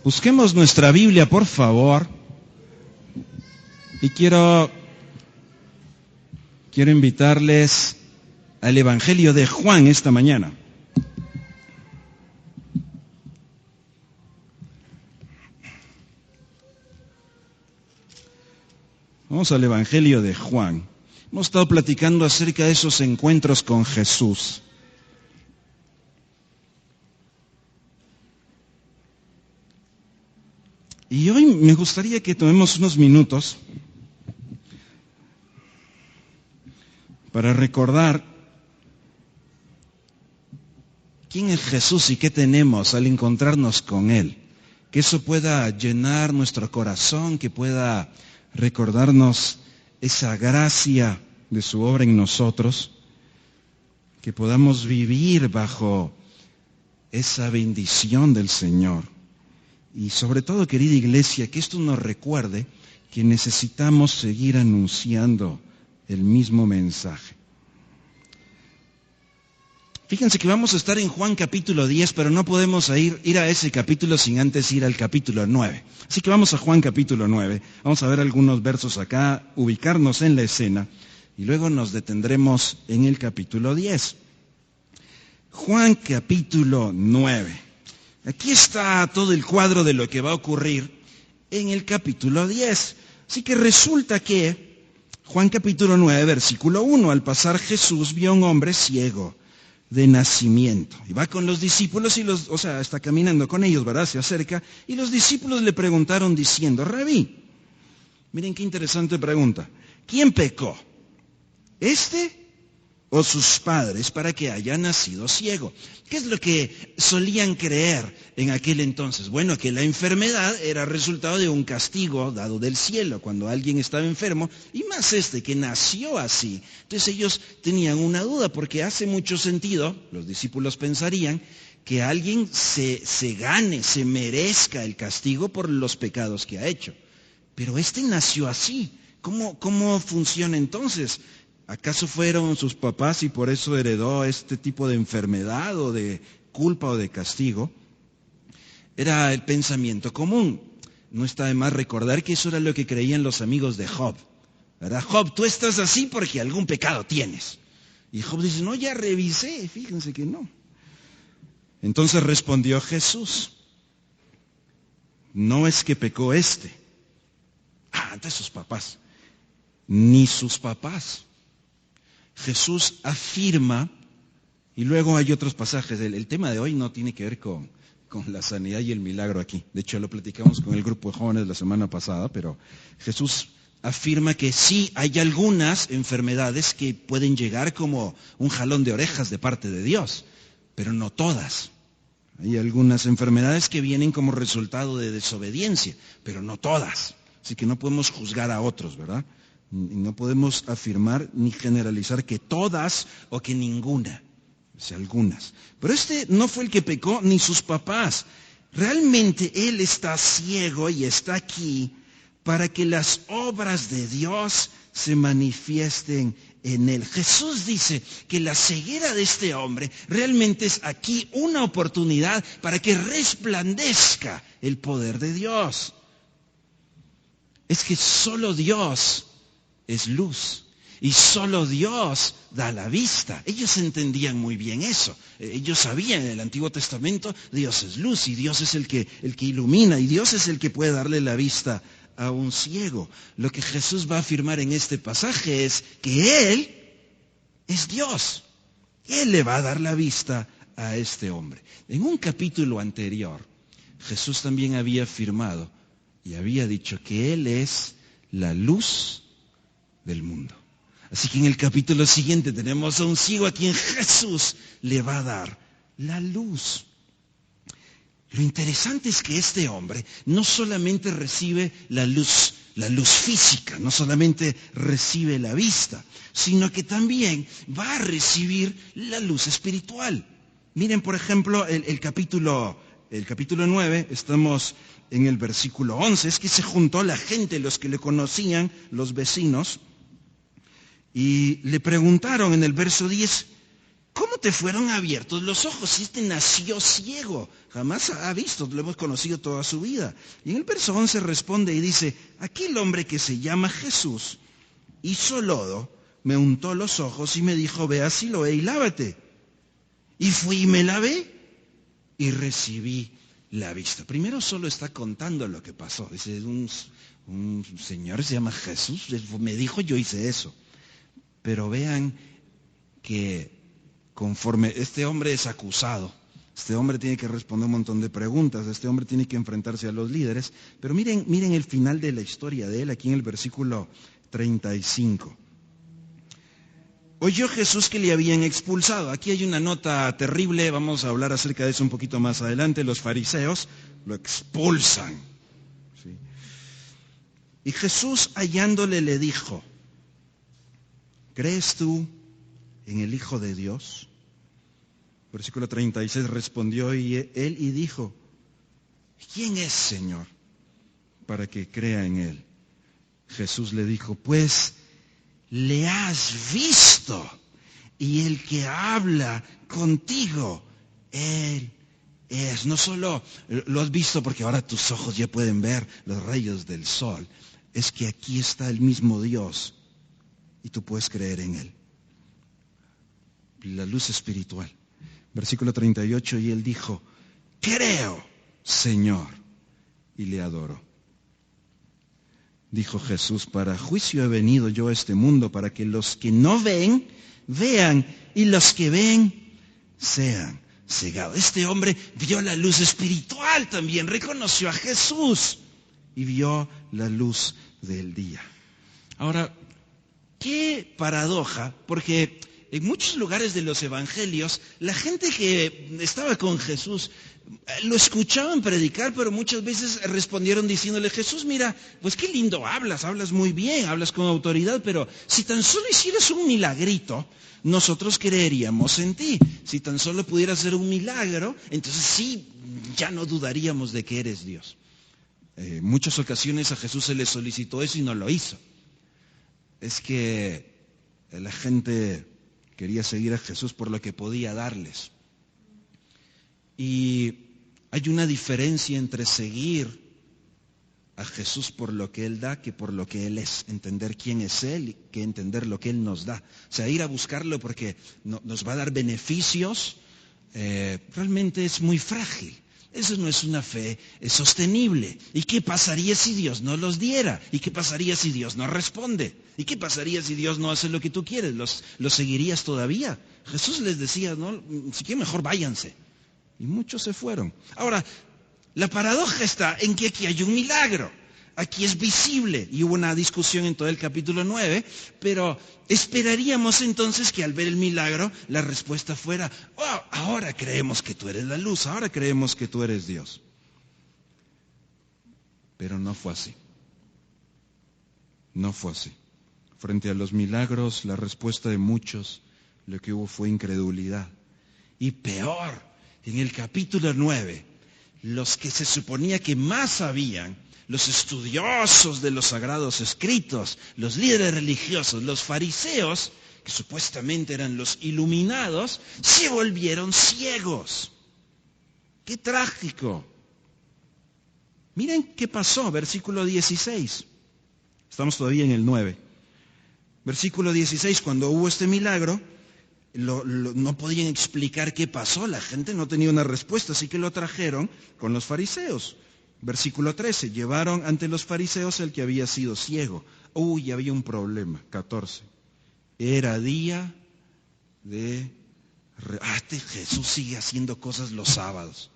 Busquemos nuestra Biblia, por favor. Y quiero invitarles al Evangelio de Juan esta mañana. Vamos al Evangelio de Juan. Hemos estado platicando acerca de esos encuentros con Jesús. Y hoy me gustaría que tomemos unos minutos para recordar quién es Jesús y qué tenemos al encontrarnos con Él. Que eso pueda llenar nuestro corazón, que pueda recordarnos esa gracia de su obra en nosotros, que podamos vivir bajo esa bendición del Señor. Y sobre todo, querida iglesia, que esto nos recuerde que necesitamos seguir anunciando el mismo mensaje. Fíjense que vamos a estar en Juan capítulo 10, pero no podemos ir a ese capítulo sin antes ir al capítulo 9. Así que vamos a Juan capítulo 9. Vamos a ver algunos versos acá, ubicarnos en la escena, y luego nos detendremos en el capítulo 10. Juan capítulo 9. Aquí está todo el cuadro de lo que va a ocurrir en el capítulo 10. Así que resulta que Juan capítulo 9, versículo 1, al pasar Jesús vio a un hombre ciego de nacimiento. Y va con los discípulos está caminando con ellos, ¿verdad? Se acerca y los discípulos le preguntaron diciendo, Rabí, miren qué interesante pregunta, ¿quién pecó? ¿Este o sus padres para que haya nacido ciego? ¿Qué es lo que solían creer en aquel entonces? Bueno, que la enfermedad era resultado de un castigo dado del cielo cuando alguien estaba enfermo, y más que nació así. Entonces ellos tenían una duda, porque hace mucho sentido, los discípulos pensarían, que alguien se gane, se merezca el castigo por los pecados que ha hecho. Pero nació así. ¿Cómo funciona entonces? ¿Acaso fueron sus papás y por eso heredó este tipo de enfermedad o de culpa o de castigo? Era el pensamiento común. No está de más recordar que eso era lo que creían los amigos de Job. ¿Verdad? Job, tú estás así porque algún pecado tienes. Y Job dice, no, ya revisé, fíjense que no. Entonces respondió Jesús, no es que pecó antes sus papás, ni sus papás. Jesús afirma, y luego hay otros pasajes, el tema de hoy no tiene que ver con la sanidad y el milagro aquí. De hecho, lo platicamos con el grupo de jóvenes la semana pasada, pero Jesús afirma que sí hay algunas enfermedades que pueden llegar como un jalón de orejas de parte de Dios, pero no todas. Hay algunas enfermedades que vienen como resultado de desobediencia, pero no todas. Así que no podemos juzgar a otros, ¿verdad? Y no podemos afirmar ni generalizar que todas o que ninguna, o sea, algunas. Pero no fue el que pecó ni sus papás. Realmente él está ciego y está aquí para que las obras de Dios se manifiesten en él. Jesús dice que la ceguera de este hombre realmente es aquí una oportunidad para que resplandezca el poder de Dios. Es que solo Dios es luz y solo Dios da la vista. Ellos entendían muy bien eso. Ellos sabían en el Antiguo Testamento Dios es luz y Dios es el que ilumina y Dios es el que puede darle la vista a un ciego. Lo que Jesús va a afirmar en este pasaje es que Él es Dios. Él le va a dar la vista a este hombre. En un capítulo anterior, Jesús también había afirmado y había dicho que Él es la luz del mundo. Así que en el capítulo siguiente tenemos a un ciego a quien Jesús le va a dar la luz. Lo interesante es que este hombre no solamente recibe la luz física, no solamente recibe la vista, sino que también va a recibir la luz espiritual. Miren, por ejemplo, el capítulo 9, estamos en el versículo 11, es que se juntó la gente, los que le conocían, los vecinos, y le preguntaron en el verso 10, ¿cómo te fueron abiertos los ojos si este nació ciego? Jamás ha visto, lo hemos conocido toda su vida. Y en el verso 11 responde y dice, aquel hombre que se llama Jesús hizo lodo, me untó los ojos y me dijo, ve a Siloé y lávate. Y fui y me lavé y recibí la vista. Primero solo está contando lo que pasó. Dice, un señor se llama Jesús, me dijo, yo hice eso. Pero vean que conforme este hombre es acusado, este hombre tiene que responder un montón de preguntas, este hombre tiene que enfrentarse a los líderes, pero miren el final de la historia de él aquí en el versículo 35. Oyó Jesús que le habían expulsado. Aquí hay una nota terrible, vamos a hablar acerca de eso un poquito más adelante. Los fariseos lo expulsan. ¿Sí? Y Jesús hallándole le dijo, ¿crees tú en el Hijo de Dios? Versículo 36 respondió él y dijo, ¿quién es, Señor, para que crea en él? Jesús le dijo, pues le has visto, y el que habla contigo, él es. No solo lo has visto porque ahora tus ojos ya pueden ver los rayos del sol, es que aquí está el mismo Dios y tú puedes creer en él. La luz espiritual. Versículo 38, y él dijo, creo, Señor, y le adoró. Dijo Jesús, para juicio he venido yo a este mundo, para que los que no ven, vean, y los que ven, sean cegados. Este hombre vio la luz espiritual también, reconoció a Jesús y vio la luz del día. Ahora, qué paradoja, porque en muchos lugares de los evangelios, la gente que estaba con Jesús lo escuchaban predicar, pero muchas veces respondieron diciéndole, Jesús, mira, pues qué lindo hablas muy bien, hablas con autoridad, pero si tan solo hicieras un milagrito, nosotros creeríamos en ti. Si tan solo pudieras hacer un milagro, entonces sí, ya no dudaríamos de que eres Dios. En muchas ocasiones a Jesús se le solicitó eso y no lo hizo. Es que la gente quería seguir a Jesús por lo que podía darles. Y hay una diferencia entre seguir a Jesús por lo que Él da que por lo que Él es. Entender quién es Él y que entender lo que Él nos da. O sea, ir a buscarlo porque nos va a dar beneficios, realmente es muy frágil. Eso no es una fe sostenible. ¿Y qué pasaría si Dios no los diera? ¿Y qué pasaría si Dios no responde? ¿Y qué pasaría si Dios no hace lo que tú quieres? ¿Los seguirías todavía? Jesús les decía, no, si quieren mejor váyanse. Y muchos se fueron. Ahora, la paradoja está en que aquí hay un milagro. Aquí es visible. Y hubo una discusión en todo el capítulo 9, pero esperaríamos entonces que al ver el milagro, la respuesta fuera, oh, ahora creemos que tú eres la luz, ahora creemos que tú eres Dios. Pero no fue así. No fue así. Frente a los milagros, la respuesta de muchos, lo que hubo fue incredulidad. Y peor, en el capítulo 9, los que se suponía que más sabían, los estudiosos de los sagrados escritos, los líderes religiosos, los fariseos, que supuestamente eran los iluminados, se volvieron ciegos. ¡Qué trágico! Miren qué pasó, versículo 16. Estamos todavía en el 9. Versículo 16, cuando hubo este milagro, no podían explicar qué pasó, la gente no tenía una respuesta, así que lo trajeron con los fariseos. Versículo 13, llevaron ante los fariseos el que había sido ciego. Uy, había un problema. 14, era día de... Jesús sigue haciendo cosas los sábados.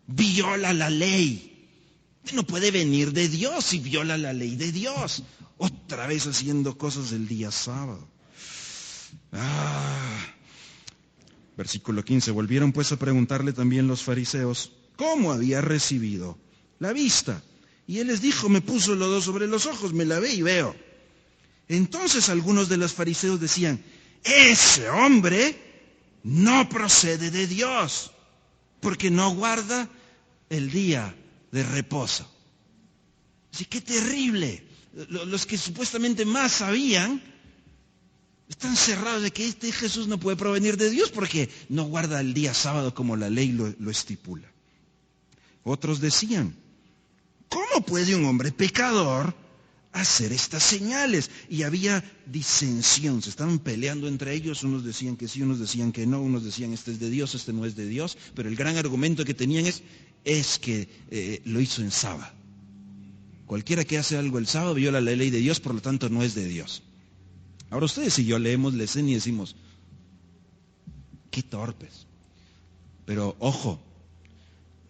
Viola la ley. No puede venir de Dios y viola la ley de Dios. Otra vez haciendo cosas del día sábado. Versículo 15. Volvieron pues a preguntarle también los fariseos cómo había recibido la vista. Y él les dijo, me puso lodo sobre los ojos, me lavé y veo. Entonces algunos de los fariseos decían, ese hombre no procede de Dios, porque no guarda el día de reposo. Así que terrible. Los que supuestamente más sabían Están cerrados de que este Jesús no puede provenir de Dios porque no guarda el día sábado como la ley lo estipula. Otros decían, ¿cómo puede un hombre pecador hacer estas señales? Y había disensión, se estaban peleando entre ellos, unos decían que sí, unos decían que no, unos decían este es de Dios, este no es de Dios, pero el gran argumento que tenían es que lo hizo en sábado. Cualquiera que hace algo el sábado viola la ley de Dios, por lo tanto no es de Dios. Ahora ustedes y yo leemos la escena y decimos, qué torpes. Pero ojo,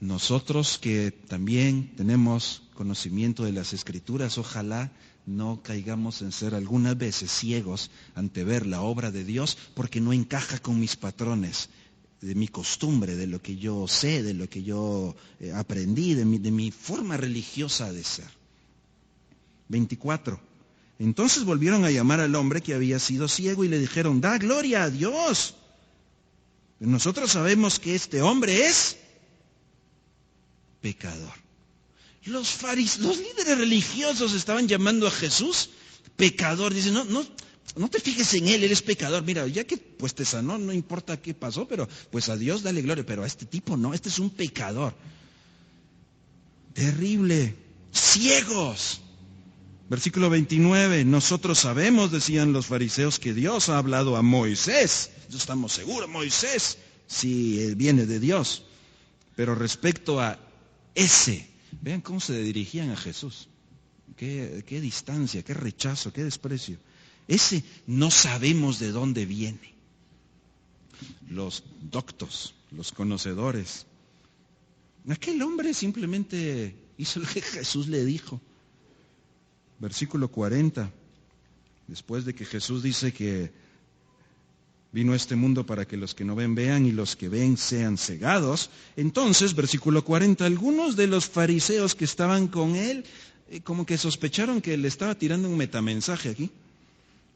nosotros que también tenemos conocimiento de las Escrituras, ojalá no caigamos en ser algunas veces ciegos ante ver la obra de Dios porque no encaja con mis patrones, de mi costumbre, de lo que yo sé, de lo que yo aprendí, de mi forma religiosa de ser. 24. Entonces volvieron a llamar al hombre que había sido ciego y le dijeron, da gloria a Dios. Nosotros sabemos que este hombre es pecador. Los líderes religiosos estaban llamando a Jesús pecador. Dicen, no te fijes en él es pecador. Mira, ya que pues te sanó, no importa qué pasó, pero pues a Dios dale gloria. Pero a este tipo no, este es un pecador. Terrible. Ciegos. Versículo 29, nosotros sabemos, decían los fariseos, que Dios ha hablado a Moisés. Estamos seguros, Moisés, si viene de Dios. Pero respecto a ese, vean cómo se dirigían a Jesús. Qué distancia, qué rechazo, qué desprecio. Ese no sabemos de dónde viene. Los doctos, los conocedores. Aquel hombre simplemente hizo lo que Jesús le dijo. Versículo 40, después de que Jesús dice que vino a este mundo para que los que no ven vean y los que ven sean cegados, entonces, versículo 40, algunos de los fariseos que estaban con él, como que sospecharon que le estaba tirando un metamensaje aquí.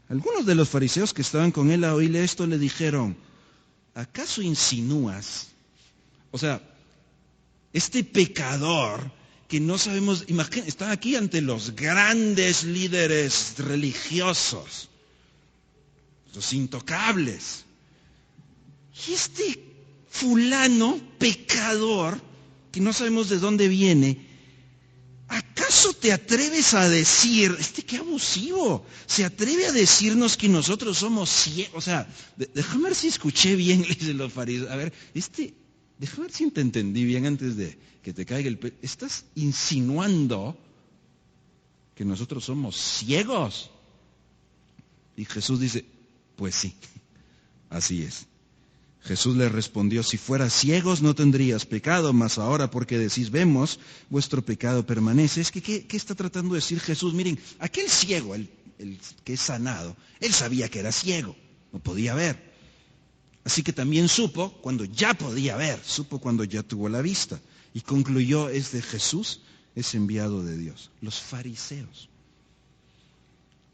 Algunos de los fariseos que estaban con él a oírle esto le dijeron, ¿acaso insinúas? O sea, este pecador que no sabemos, imagínense, están aquí ante los grandes líderes religiosos, los intocables. Y este fulano pecador, que no sabemos de dónde viene, ¿acaso te atreves a decir, qué abusivo, se atreve a decirnos que nosotros somos ciegos? O sea, déjame ver si escuché bien, le dicen los fariseos. A ver, déjame ver si te entendí bien antes de que te caiga el pelo. ¿Estás insinuando que nosotros somos ciegos? Y Jesús dice, pues sí, así es. Jesús le respondió, si fueras ciegos no tendrías pecado, mas ahora porque decís vemos, vuestro pecado permanece. ¿Qué está tratando de decir Jesús? Miren, aquel ciego, el que es sanado, él sabía que era ciego, no podía ver. Así que también supo cuando ya podía ver, supo cuando ya tuvo la vista. Y concluyó, es de Jesús, es enviado de Dios. Los fariseos,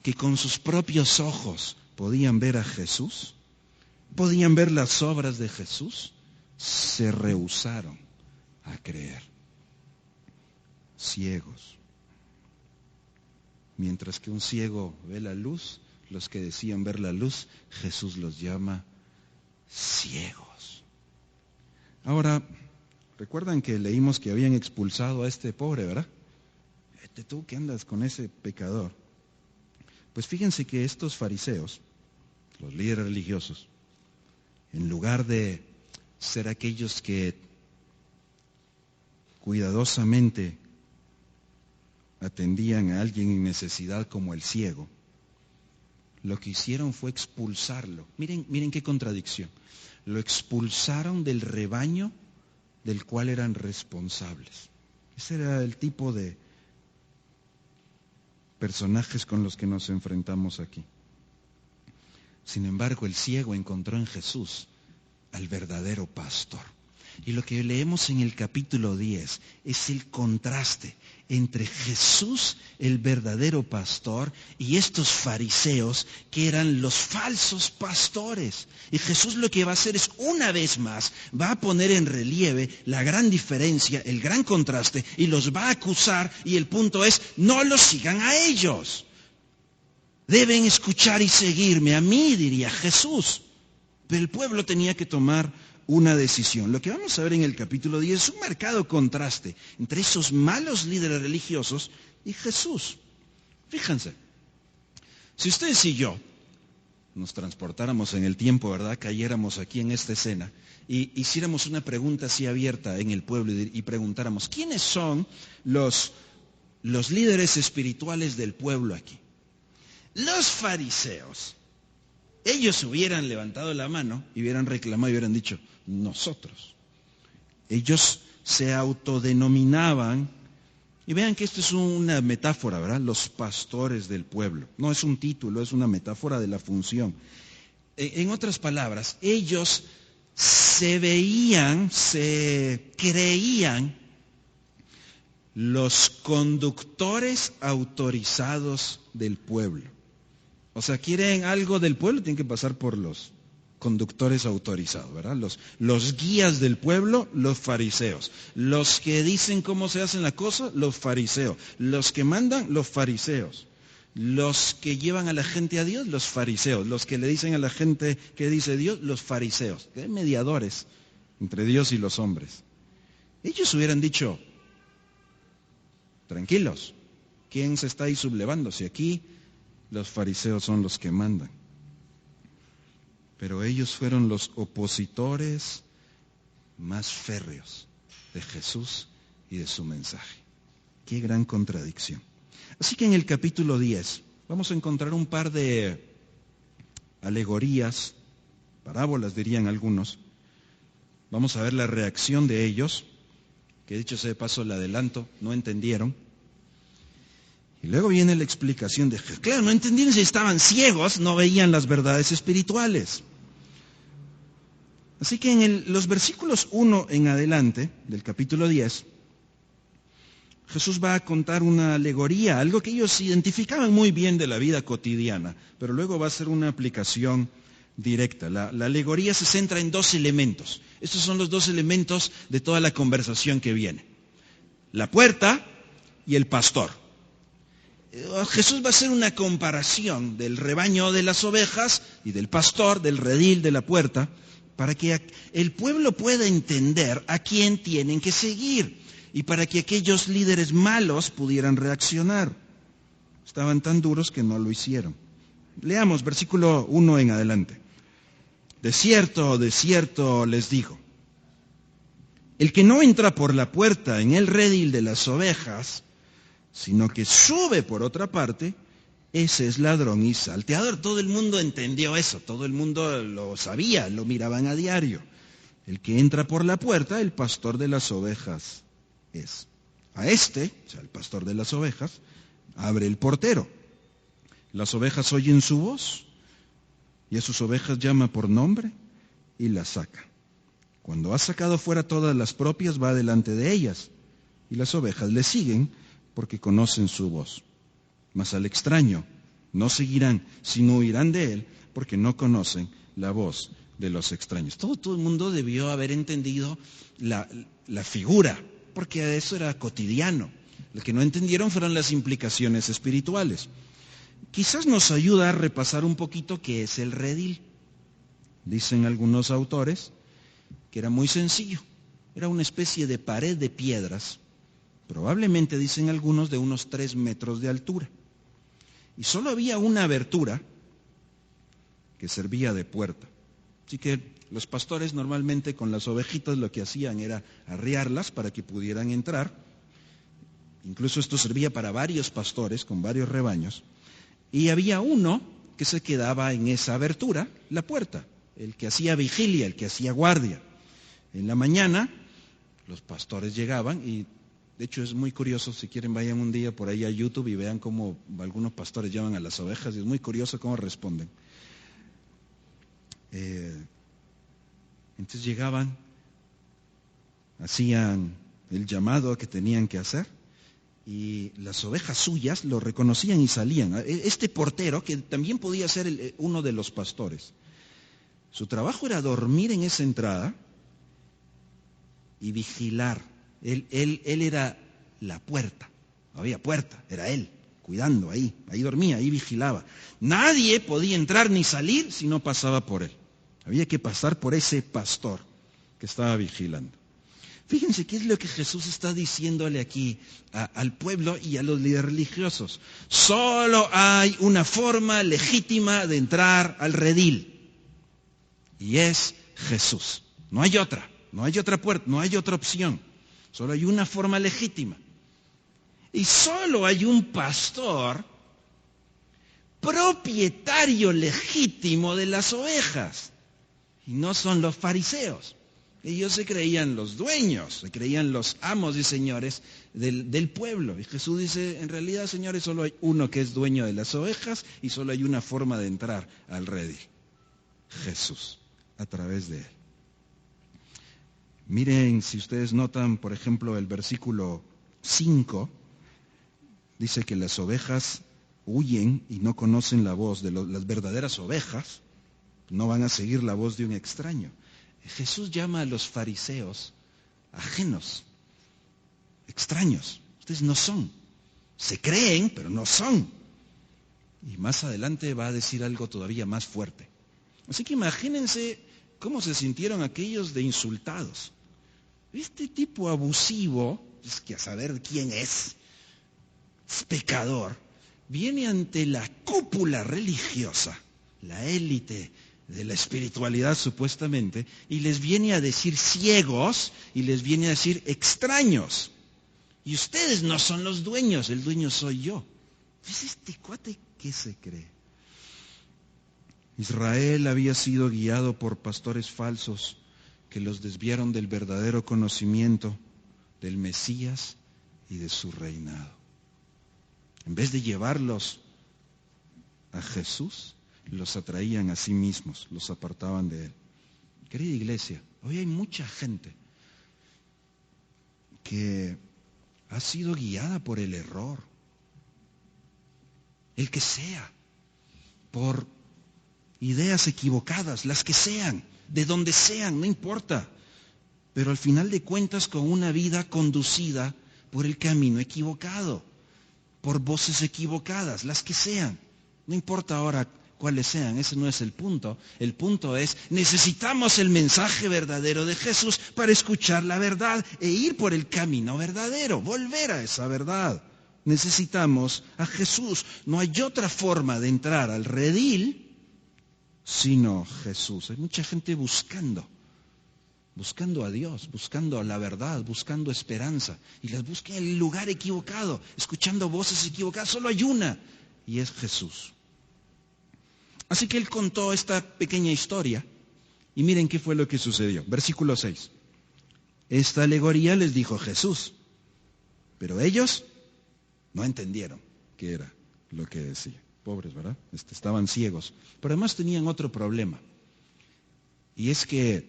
que con sus propios ojos podían ver a Jesús, podían ver las obras de Jesús, se rehusaron a creer. Ciegos. Mientras que un ciego ve la luz, los que decían ver la luz, Jesús los llama ciegos. Ahora, recuerdan que leímos que habían expulsado a este pobre, ¿verdad? Tú que andas con ese pecador. Pues fíjense que estos fariseos, los líderes religiosos, en lugar de ser aquellos que cuidadosamente atendían a alguien en necesidad como el ciego, lo que hicieron fue expulsarlo. Miren qué contradicción. Lo expulsaron del rebaño del cual eran responsables. Ese era el tipo de personajes con los que nos enfrentamos aquí. Sin embargo, el ciego encontró en Jesús al verdadero pastor. Y lo que leemos en el capítulo 10 es el contraste entre Jesús, el verdadero pastor, y estos fariseos que eran los falsos pastores. Y Jesús lo que va a hacer es, una vez más, va a poner en relieve la gran diferencia, el gran contraste, y los va a acusar, y el punto es, no los sigan a ellos. Deben escuchar y seguirme. A mí, diría Jesús. Pero el pueblo tenía que tomar una decisión. Lo que vamos a ver en el capítulo 10 es un marcado contraste entre esos malos líderes religiosos y Jesús. Fíjense, si ustedes y yo nos transportáramos en el tiempo, ¿verdad? Cayéramos aquí en esta escena y hiciéramos una pregunta así abierta en el pueblo y preguntáramos, ¿quiénes son los líderes espirituales del pueblo aquí? Los fariseos. Ellos hubieran levantado la mano y hubieran reclamado y hubieran dicho, nosotros. Ellos se autodenominaban, y vean que esto es una metáfora, ¿verdad? Los pastores del pueblo. No es un título, es una metáfora de la función. En otras palabras, ellos se creían los conductores autorizados del pueblo. O sea, quieren algo del pueblo, tienen que pasar por los conductores autorizados, ¿verdad? Los guías del pueblo, los fariseos. Los que dicen cómo se hacen las cosas, los fariseos. Los que mandan, los fariseos. Los que llevan a la gente a Dios, los fariseos. Los que le dicen a la gente que dice Dios, los fariseos. Que hay mediadores entre Dios y los hombres. Ellos hubieran dicho, tranquilos, ¿quién se está ahí sublevando? Si aquí los fariseos son los que mandan. Pero ellos fueron los opositores más férreos de Jesús y de su mensaje. Qué gran contradicción. Así que en el capítulo 10 vamos a encontrar un par de alegorías, parábolas dirían algunos. Vamos a ver la reacción de ellos, que dicho sea de paso le adelanto, no entendieron. Y luego viene la explicación de Jesús. Claro, no entendieron, si estaban ciegos, no veían las verdades espirituales. Así que en los versículos 1 en adelante del capítulo 10, Jesús va a contar una alegoría, algo que ellos identificaban muy bien de la vida cotidiana, pero luego va a ser una aplicación directa. La alegoría se centra en dos elementos. Estos son los dos elementos de toda la conversación que viene. La puerta y el pastor. Jesús va a hacer una comparación del rebaño de las ovejas y del pastor, del redil de la puerta, para que el pueblo pueda entender a quién tienen que seguir y para que aquellos líderes malos pudieran reaccionar. Estaban tan duros que no lo hicieron. Leamos versículo 1 en adelante. De cierto les digo, el que no entra por la puerta en el redil de las ovejas, sino que sube por otra parte, ese es ladrón y salteador. Todo el mundo entendió eso, todo el mundo lo sabía, lo miraban a diario. El que entra por la puerta, el pastor de las ovejas es. A este, o sea, el pastor de las ovejas, abre el portero. Las ovejas oyen su voz y a sus ovejas llama por nombre y las saca. Cuando ha sacado fuera todas las propias, va delante de ellas y las ovejas le siguen porque conocen su voz. Mas al extraño no seguirán, sino huirán de él, porque no conocen la voz de los extraños. Todo el mundo debió haber entendido la figura, porque eso era cotidiano. Lo que no entendieron fueron las implicaciones espirituales. Quizás nos ayuda a repasar un poquito qué es el redil. Dicen algunos autores que era muy sencillo. Era una especie de pared de piedras, probablemente, dicen algunos, de unos 3 metros de altura. Y solo había una abertura que servía de puerta. Así que los pastores normalmente con las ovejitas lo que hacían era arriarlas para que pudieran entrar. Incluso esto servía para varios pastores con varios rebaños. Y había uno que se quedaba en esa abertura, la puerta, el que hacía vigilia, el que hacía guardia. En la mañana los pastores llegaban y de hecho es muy curioso, si quieren vayan un día por ahí a YouTube y vean cómo algunos pastores llaman a las ovejas y es muy curioso cómo responden. Entonces llegaban, hacían el llamado que tenían que hacer y las ovejas suyas lo reconocían y salían. Este portero, que también podía ser uno de los pastores, su trabajo era dormir en esa entrada y vigilar. Él era la puerta, no había puerta, era él, cuidando ahí dormía, ahí vigilaba. Nadie podía entrar ni salir si no pasaba por él. Había que pasar por ese pastor que estaba vigilando. Fíjense qué es lo que Jesús está diciéndole aquí al pueblo y a los líderes religiosos. Solo hay una forma legítima de entrar al redil. Y es Jesús. No hay otra puerta, no hay otra opción. Solo hay una forma legítima. Y solo hay un pastor propietario legítimo de las ovejas. Y no son los fariseos. Ellos se creían los dueños, se creían los amos y señores del pueblo. Y Jesús dice, en realidad, señores, solo hay uno que es dueño de las ovejas y solo hay una forma de entrar al redil. Jesús, a través de él. Miren, si ustedes notan, por ejemplo, el versículo 5, dice que las ovejas huyen y no conocen la voz de las verdaderas ovejas, no van a seguir la voz de un extraño. Jesús llama a los fariseos ajenos, extraños. Ustedes no son. Se creen, pero no son. Y más adelante va a decir algo todavía más fuerte. Así que imagínense cómo se sintieron aquellos de insultados. Este tipo abusivo, es que a saber quién es pecador, viene ante la cúpula religiosa, la élite de la espiritualidad supuestamente, y les viene a decir ciegos y les viene a decir extraños. Y ustedes no son los dueños, el dueño soy yo. ¿Es este cuate qué se cree? Israel había sido guiado por pastores falsos que los desviaron del verdadero conocimiento del Mesías y de su reinado. En vez de llevarlos a Jesús, los atraían a sí mismos, los apartaban de él. Querida iglesia, hoy hay mucha gente que ha sido guiada por el error, el que sea, por ideas equivocadas, las que sean, de donde sean, no importa, pero al final de cuentas con una vida conducida por el camino equivocado, por voces equivocadas, las que sean, no importa ahora cuáles sean, ese no es el punto. El punto es, necesitamos el mensaje verdadero de Jesús para escuchar la verdad e ir por el camino verdadero, volver a esa verdad. Necesitamos a Jesús. No hay otra forma de entrar al redil sino Jesús. Hay mucha gente buscando a Dios, buscando la verdad, buscando esperanza, y las busca en el lugar equivocado, escuchando voces equivocadas. Solo hay una, y es Jesús. Así que él contó esta pequeña historia, y miren qué fue lo que sucedió. Versículo 6. Esta alegoría les dijo Jesús, pero ellos no entendieron qué era lo que decía. Pobres, ¿verdad? Estaban ciegos. Pero además tenían otro problema. Y es que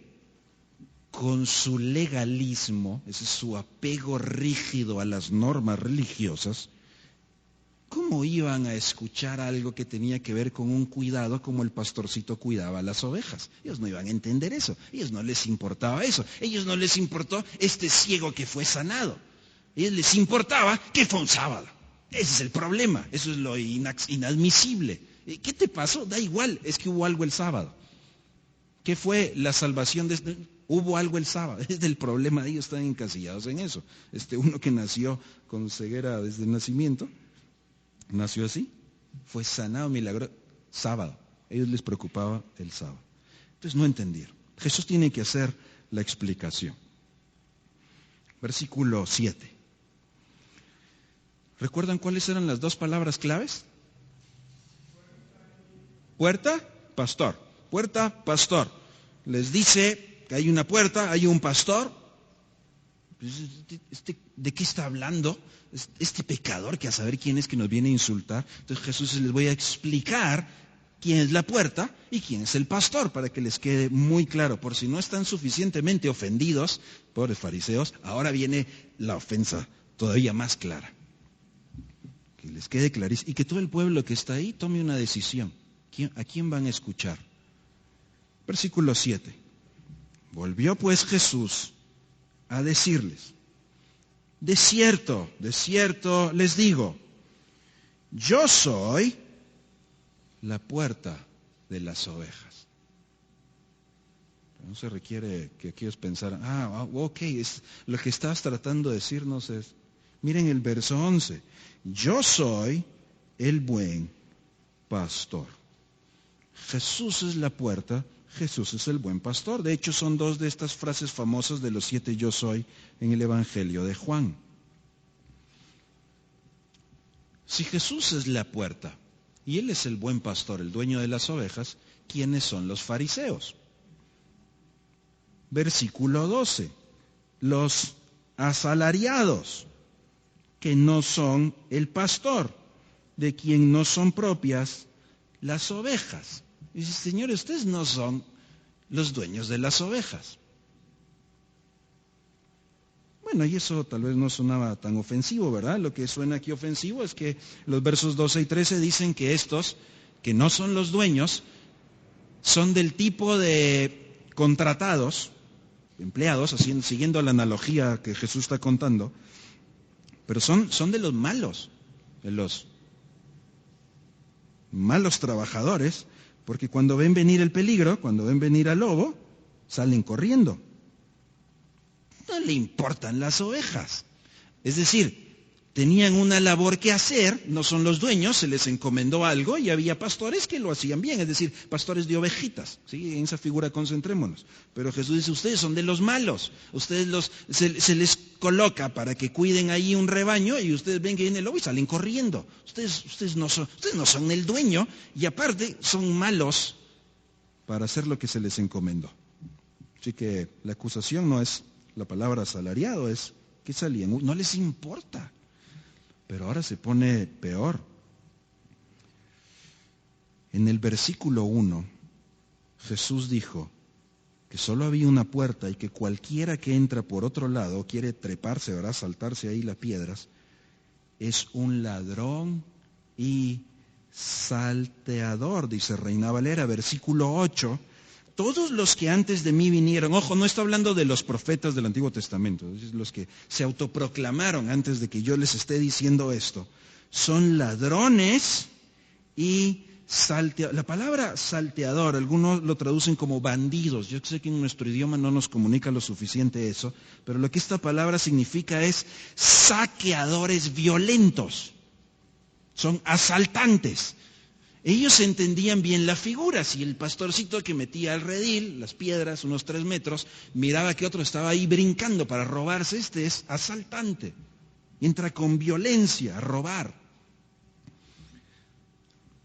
con su legalismo, ese es su apego rígido a las normas religiosas, ¿cómo iban a escuchar algo que tenía que ver con un cuidado como el pastorcito cuidaba a las ovejas? Ellos no iban a entender eso. Ellos no les importaba eso. Ellos no les importó este ciego que fue sanado. A ellos les importaba que fue un sábado. Ese es el problema. Eso es lo inadmisible. ¿Qué te pasó? Da igual, es que hubo algo el sábado. ¿Qué fue la salvación de Hubo algo el sábado. Es el problema, ellos están encasillados en eso. Uno que nació con ceguera desde el nacimiento, nació así, fue sanado milagro sábado. A ellos les preocupaba el sábado. Entonces no entendieron. Jesús tiene que hacer la explicación. Versículo 7. ¿Recuerdan cuáles eran las dos palabras claves? Puerta, pastor. Puerta, pastor. Les dice que hay una puerta, hay un pastor. ¿De qué está hablando? Este pecador que a saber quién es que nos viene a insultar. Entonces Jesús les voy a explicar quién es la puerta y quién es el pastor, para que les quede muy claro. Por si no están suficientemente ofendidos, pobres fariseos, ahora viene la ofensa todavía más clara. Que les quede clarísimo. Y que todo el pueblo que está ahí tome una decisión. ¿A quién van a escuchar? Versículo 7. Volvió pues Jesús a decirles: de cierto les digo, Yo soy la puerta de las ovejas. No se requiere que aquellos pensaran, ok, lo que estás tratando de decirnos es, miren el verso 11, yo soy el buen pastor. Jesús es la puerta, Jesús es el buen pastor. De hecho, son dos de estas frases famosas de los 7 yo soy en el Evangelio de Juan. Si Jesús es la puerta y Él es el buen pastor, el dueño de las ovejas, ¿quiénes son los fariseos? Versículo 12. Los asalariados, que no son el pastor, de quien no son propias las ovejas. Y dice, señores, ustedes no son los dueños de las ovejas. Bueno, y eso tal vez no sonaba tan ofensivo, ¿verdad? Lo que suena aquí ofensivo es que los versos 12 y 13 dicen que estos, que no son los dueños, son del tipo de contratados, empleados, siguiendo la analogía que Jesús está contando, pero son de los malos trabajadores, porque cuando ven venir el peligro, cuando ven venir al lobo, salen corriendo. No le importan las ovejas. Es decir, tenían una labor que hacer, no son los dueños, se les encomendó algo y había pastores que lo hacían bien, es decir, pastores de ovejitas, ¿sí? En esa figura concentrémonos. Pero Jesús dice, ustedes son de los malos, ustedes se les coloca para que cuiden ahí un rebaño y ustedes ven que viene el lobo y salen corriendo. Ustedes no son el dueño y aparte son malos para hacer lo que se les encomendó. Así que la acusación no es la palabra asalariado, es que salían, no les importa. Pero ahora se pone peor. En el versículo 1, Jesús dijo que solo había una puerta y que cualquiera que entra por otro lado, quiere treparse, ¿verdad? Saltarse ahí las piedras, es un ladrón y salteador, dice Reina Valera, versículo 8. Todos los que antes de mí vinieron, ojo, no está hablando de los profetas del Antiguo Testamento, los que se autoproclamaron antes de que yo les esté diciendo esto, son ladrones y salteadores. La palabra salteador, algunos lo traducen como bandidos. Yo sé que en nuestro idioma no nos comunica lo suficiente eso, pero lo que esta palabra significa es saqueadores violentos. Son asaltantes. Ellos entendían bien la figura. Si el pastorcito que metía al redil, las piedras, unos 3 metros, miraba que otro estaba ahí brincando para robarse, este es asaltante. Entra con violencia a robar.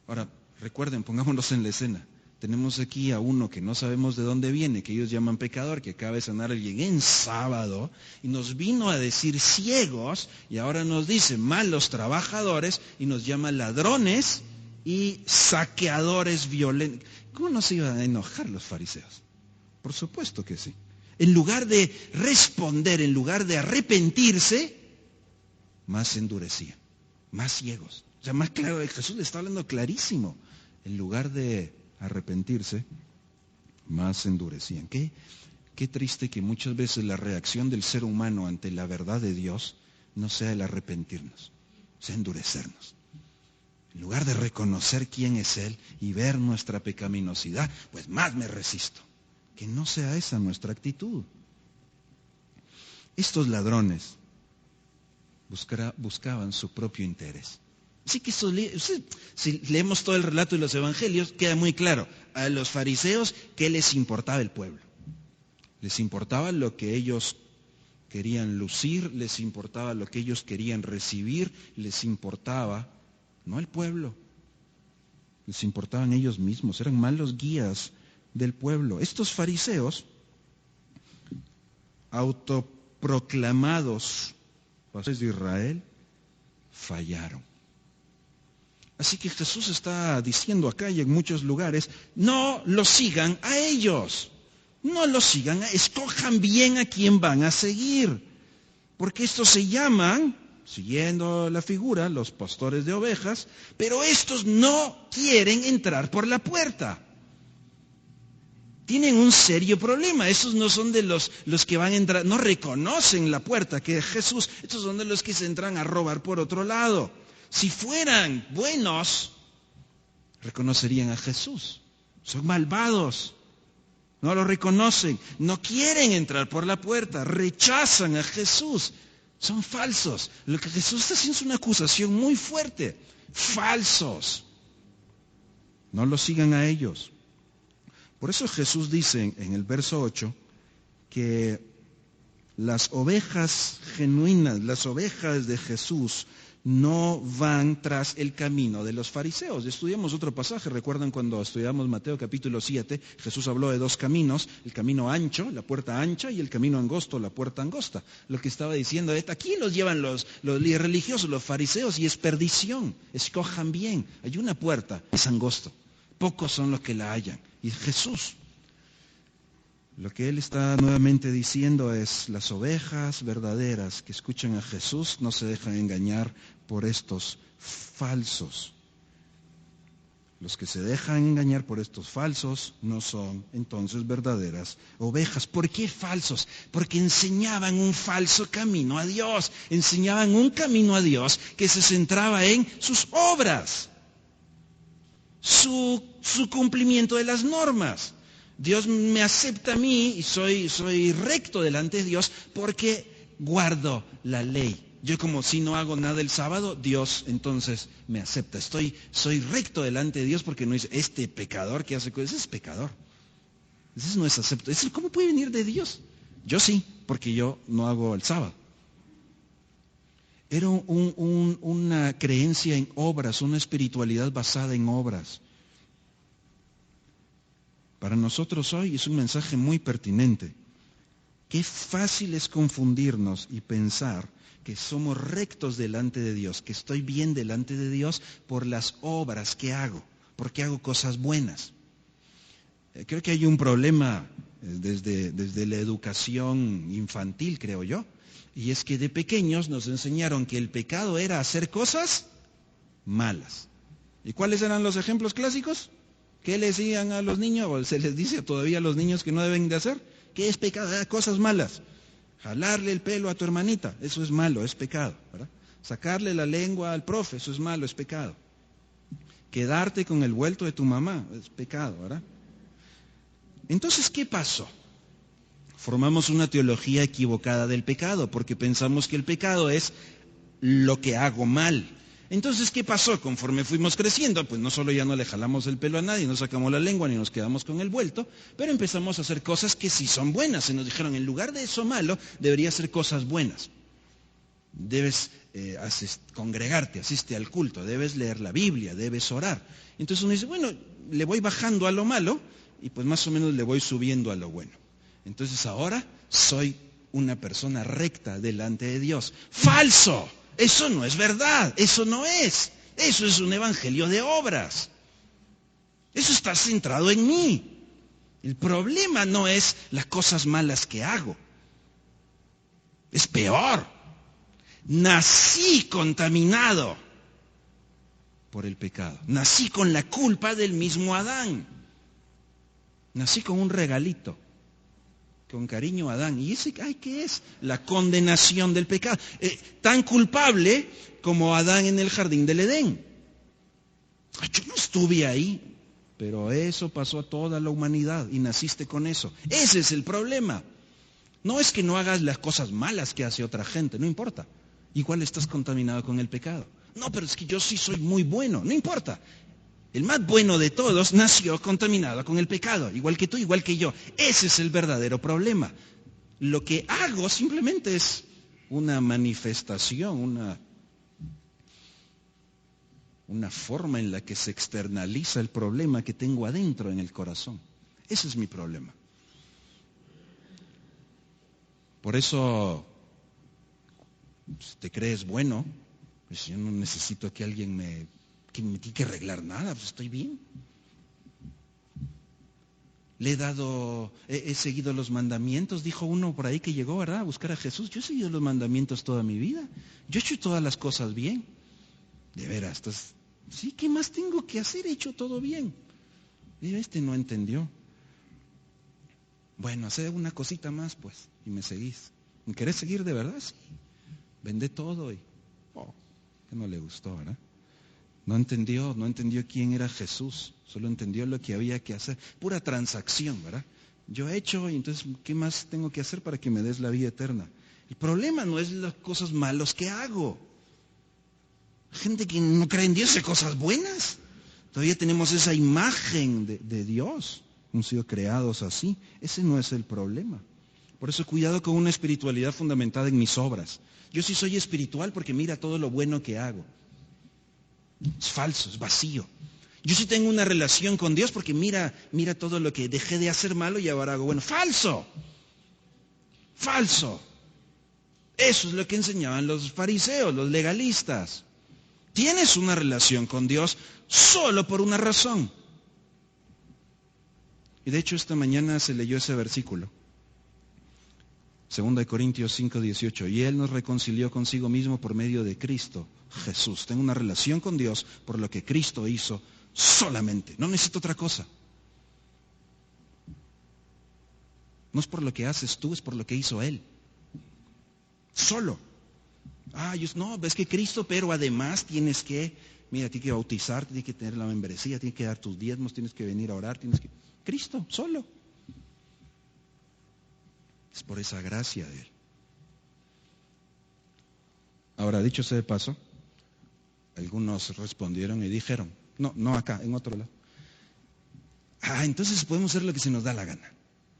Ahora, recuerden, pongámonos en la escena. Tenemos aquí a uno que no sabemos de dónde viene, que ellos llaman pecador, que acaba de sanar a alguien en sábado, y nos vino a decir ciegos, y ahora nos dice malos trabajadores, y nos llama ladrones y saqueadores violentos. ¿Cómo no se iban a enojar los fariseos? Por supuesto que sí. En lugar de responder, en lugar de arrepentirse, más se endurecían, más ciegos. O sea, más claro, Jesús le está hablando clarísimo. En lugar de arrepentirse, más se endurecían. Qué triste que muchas veces la reacción del ser humano ante la verdad de Dios no sea el arrepentirnos, sea endurecernos. En lugar de reconocer quién es Él y ver nuestra pecaminosidad, pues más me resisto. Que no sea esa nuestra actitud. Estos ladrones buscaban su propio interés. Así que si leemos todo el relato de los evangelios, queda muy claro. A los fariseos, ¿qué les importaba el pueblo? Les importaba lo que ellos querían lucir, les importaba lo que ellos querían recibir, les importaba, no el pueblo, les importaban ellos mismos, eran malos guías del pueblo. Estos fariseos, autoproclamados pastores de Israel, fallaron. Así que Jesús está diciendo acá y en muchos lugares, no los sigan a ellos, no los sigan, escojan bien a quién van a seguir, porque estos se llaman, siguiendo la figura, los pastores de ovejas, pero estos no quieren entrar por la puerta. Tienen un serio problema. Esos no son de los que van a entrar, no reconocen la puerta que es Jesús. Estos son de los que se entran a robar por otro lado. Si fueran buenos, reconocerían a Jesús. Son malvados. No lo reconocen. No quieren entrar por la puerta. Rechazan a Jesús. Son falsos. Lo que Jesús está haciendo es una acusación muy fuerte. Falsos. No los sigan a ellos. Por eso Jesús dice en el verso 8 que las ovejas genuinas, las ovejas de Jesús, no van tras el camino de los fariseos. Estudiamos otro pasaje, recuerdan cuando estudiamos Mateo capítulo 7, Jesús habló de dos caminos, el camino ancho, la puerta ancha, y el camino angosto, la puerta angosta. Lo que estaba diciendo es, aquí los llevan los líderes religiosos, los fariseos, y es perdición. Escojan bien, hay una puerta, es angosto. Pocos son los que la hallan. Y Jesús, lo que Él está nuevamente diciendo es, las ovejas verdaderas que escuchan a Jesús no se dejan engañar por estos falsos. Los que se dejan engañar por estos falsos no son entonces verdaderas ovejas. ¿Por qué falsos? Porque enseñaban un falso camino a Dios. Enseñaban un camino a Dios que se centraba en sus obras, su cumplimiento de las normas. Dios me acepta a mí y soy recto delante de Dios porque guardo la ley. Yo como si no hago nada el sábado, Dios entonces me acepta. Soy recto delante de Dios porque no dice, este pecador que hace cosas, ese es pecador. Ese no es acepto. ¿Cómo puede venir de Dios? Yo sí, porque yo no hago el sábado. Era una creencia en obras, una espiritualidad basada en obras. Para nosotros hoy es un mensaje muy pertinente. Qué fácil es confundirnos y pensar que somos rectos delante de Dios, que estoy bien delante de Dios por las obras que hago, porque hago cosas buenas. Creo que hay un problema desde la educación infantil, creo yo, y es que de pequeños nos enseñaron que el pecado era hacer cosas malas. ¿Y cuáles eran los ejemplos clásicos? ¿Qué le decían a los niños? O se les dice todavía a los niños que no deben de hacer. ¿Qué es pecado? Cosas malas. Jalarle el pelo a tu hermanita, eso es malo, es pecado, ¿verdad? Sacarle la lengua al profe, eso es malo, es pecado. Quedarte con el vuelto de tu mamá, es pecado, ¿verdad? Entonces, ¿qué pasó? Formamos una teología equivocada del pecado, porque pensamos que el pecado es lo que hago mal. Entonces, ¿qué pasó? Conforme fuimos creciendo, pues no solo ya no le jalamos el pelo a nadie, no sacamos la lengua ni nos quedamos con el vuelto, pero empezamos a hacer cosas que sí son buenas. Se nos dijeron, en lugar de eso malo, debería hacer cosas buenas. Debes congregarte, asiste al culto, debes leer la Biblia, debes orar. Entonces uno dice, bueno, le voy bajando a lo malo y pues más o menos le voy subiendo a lo bueno. Entonces ahora soy una persona recta delante de Dios. ¡Falso! Eso no es verdad, eso no es. Eso es un evangelio de obras. Eso está centrado en mí. El problema no es las cosas malas que hago. Es peor. Nací contaminado por el pecado. Nací con la culpa del mismo Adán. Nací con un regalito. Con cariño a Adán. ¿Y ese qué es? La condenación del pecado. Tan culpable como Adán en el jardín del Edén. Yo no estuve ahí, pero eso pasó a toda la humanidad y naciste con eso. Ese es el problema. No es que no hagas las cosas malas que hace otra gente, no importa. Igual estás contaminado con el pecado. No, pero es que yo sí soy muy bueno, no importa. El más bueno de todos nació contaminado con el pecado, igual que tú, igual que yo. Ese es el verdadero problema. Lo que hago simplemente es una manifestación, una forma en la que se externaliza el problema que tengo adentro en el corazón. Ese es mi problema. Por eso, si te crees bueno, pues yo no necesito que alguien me tiene que arreglar nada, pues estoy bien. He seguido los mandamientos, dijo uno por ahí que llegó, ¿verdad?, a buscar a Jesús. Yo he seguido los mandamientos toda mi vida. Yo he hecho todas las cosas bien. De veras, sí, ¿qué más tengo que hacer? He hecho todo bien. Y este no entendió. Bueno, hacer una cosita más, pues, y me seguís. ¿Me querés seguir de verdad? Sí. Vende todo y, que no le gustó, ¿verdad? No entendió quién era Jesús, solo entendió lo que había que hacer. Pura transacción, ¿verdad? Yo he hecho y entonces, ¿qué más tengo que hacer para que me des la vida eterna? El problema no es las cosas malas que hago. Gente que no cree en Dios hace cosas buenas. Todavía tenemos esa imagen de Dios. Hemos sido creados así. Ese no es el problema. Por eso cuidado con una espiritualidad fundamentada en mis obras. Yo sí soy espiritual porque mira todo lo bueno que hago. Es falso, es vacío. Yo sí tengo una relación con Dios porque mira todo lo que dejé de hacer malo y ahora hago bueno. ¡Falso! ¡Falso! Eso es lo que enseñaban los fariseos, los legalistas. Tienes una relación con Dios solo por una razón. Y de hecho esta mañana se leyó ese versículo. 2 Corintios 5:18. Y Él nos reconcilió consigo mismo por medio de Cristo Jesús. Tengo una relación con Dios por lo que Cristo hizo solamente. No necesito otra cosa. No es por lo que haces tú, es por lo que hizo Él. Solo. No, ves que Cristo, pero además tienes que bautizar, tienes que tener la membresía, tienes que dar tus diezmos, tienes que venir a orar, Cristo, solo. Es por esa gracia de Él. Ahora, dicho sea de paso, algunos respondieron y dijeron, no acá, en otro lado. Entonces podemos hacer lo que se nos da la gana.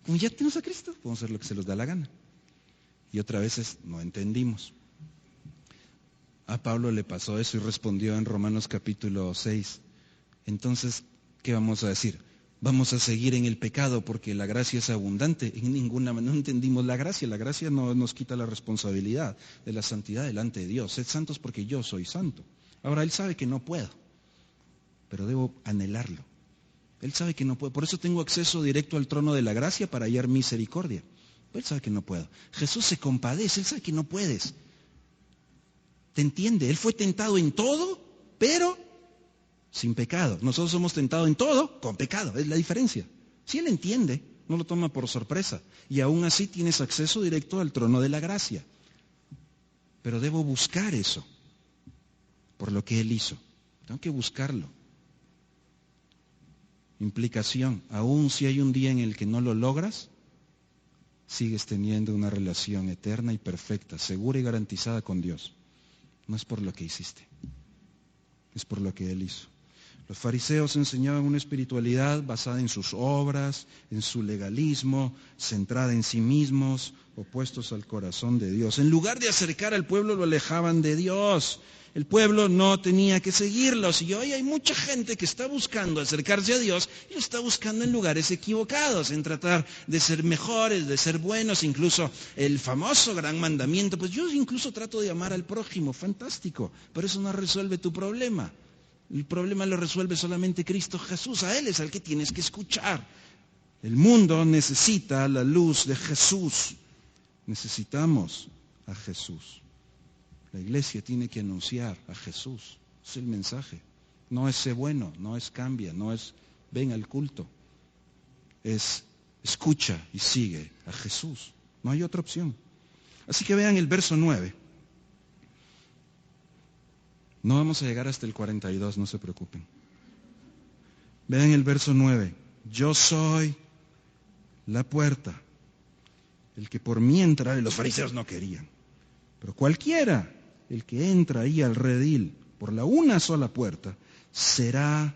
Como ya tenemos a Cristo, podemos hacer lo que se nos da la gana. Y otras veces no entendimos. A Pablo le pasó eso y respondió en Romanos capítulo 6. Entonces, ¿qué vamos a decir? Vamos a seguir en el pecado porque la gracia es abundante. En ninguna manera no entendimos la gracia. La gracia no nos quita la responsabilidad de la santidad delante de Dios. Sed santos porque yo soy santo. Ahora, Él sabe que no puedo, pero debo anhelarlo. Él sabe que no puedo. Por eso tengo acceso directo al trono de la gracia para hallar misericordia. Pero Él sabe que no puedo. Jesús se compadece. Él sabe que no puedes. ¿Te entiende? Él fue tentado en todo, pero sin pecado. Nosotros somos tentados en todo con pecado. Es la diferencia. Si Él entiende, no lo toma por sorpresa. Y aún así tienes acceso directo al trono de la gracia. Pero debo buscar eso por lo que Él hizo. Tengo que buscarlo. Implicación, aún si hay un día en el que no lo logras, sigues teniendo una relación eterna y perfecta, segura y garantizada con Dios. No es por lo que hiciste, es por lo que Él hizo. Los fariseos enseñaban una espiritualidad basada en sus obras, en su legalismo, centrada en sí mismos, opuestos al corazón de Dios. En lugar de acercar al pueblo, lo alejaban de Dios. El pueblo no tenía que seguirlos. Y hoy hay mucha gente que está buscando acercarse a Dios y lo está buscando en lugares equivocados, en tratar de ser mejores, de ser buenos. Incluso el famoso gran mandamiento, pues yo incluso trato de amar al prójimo, fantástico, pero eso no resuelve tu problema. El problema lo resuelve solamente Cristo Jesús. A Él es al que tienes que escuchar. El mundo necesita la luz de Jesús. Necesitamos a Jesús. La iglesia tiene que anunciar a Jesús. Es el mensaje. No es sé bueno, no es cambia, no es ven al culto. Es escucha y sigue a Jesús. No hay otra opción. Así que vean el verso 9. No vamos a llegar hasta el 42, no se preocupen. Vean el verso 9. Yo soy la puerta. El que por mí entra, los fariseos no querían. Pero cualquiera, el que entra ahí al redil por la una sola puerta, será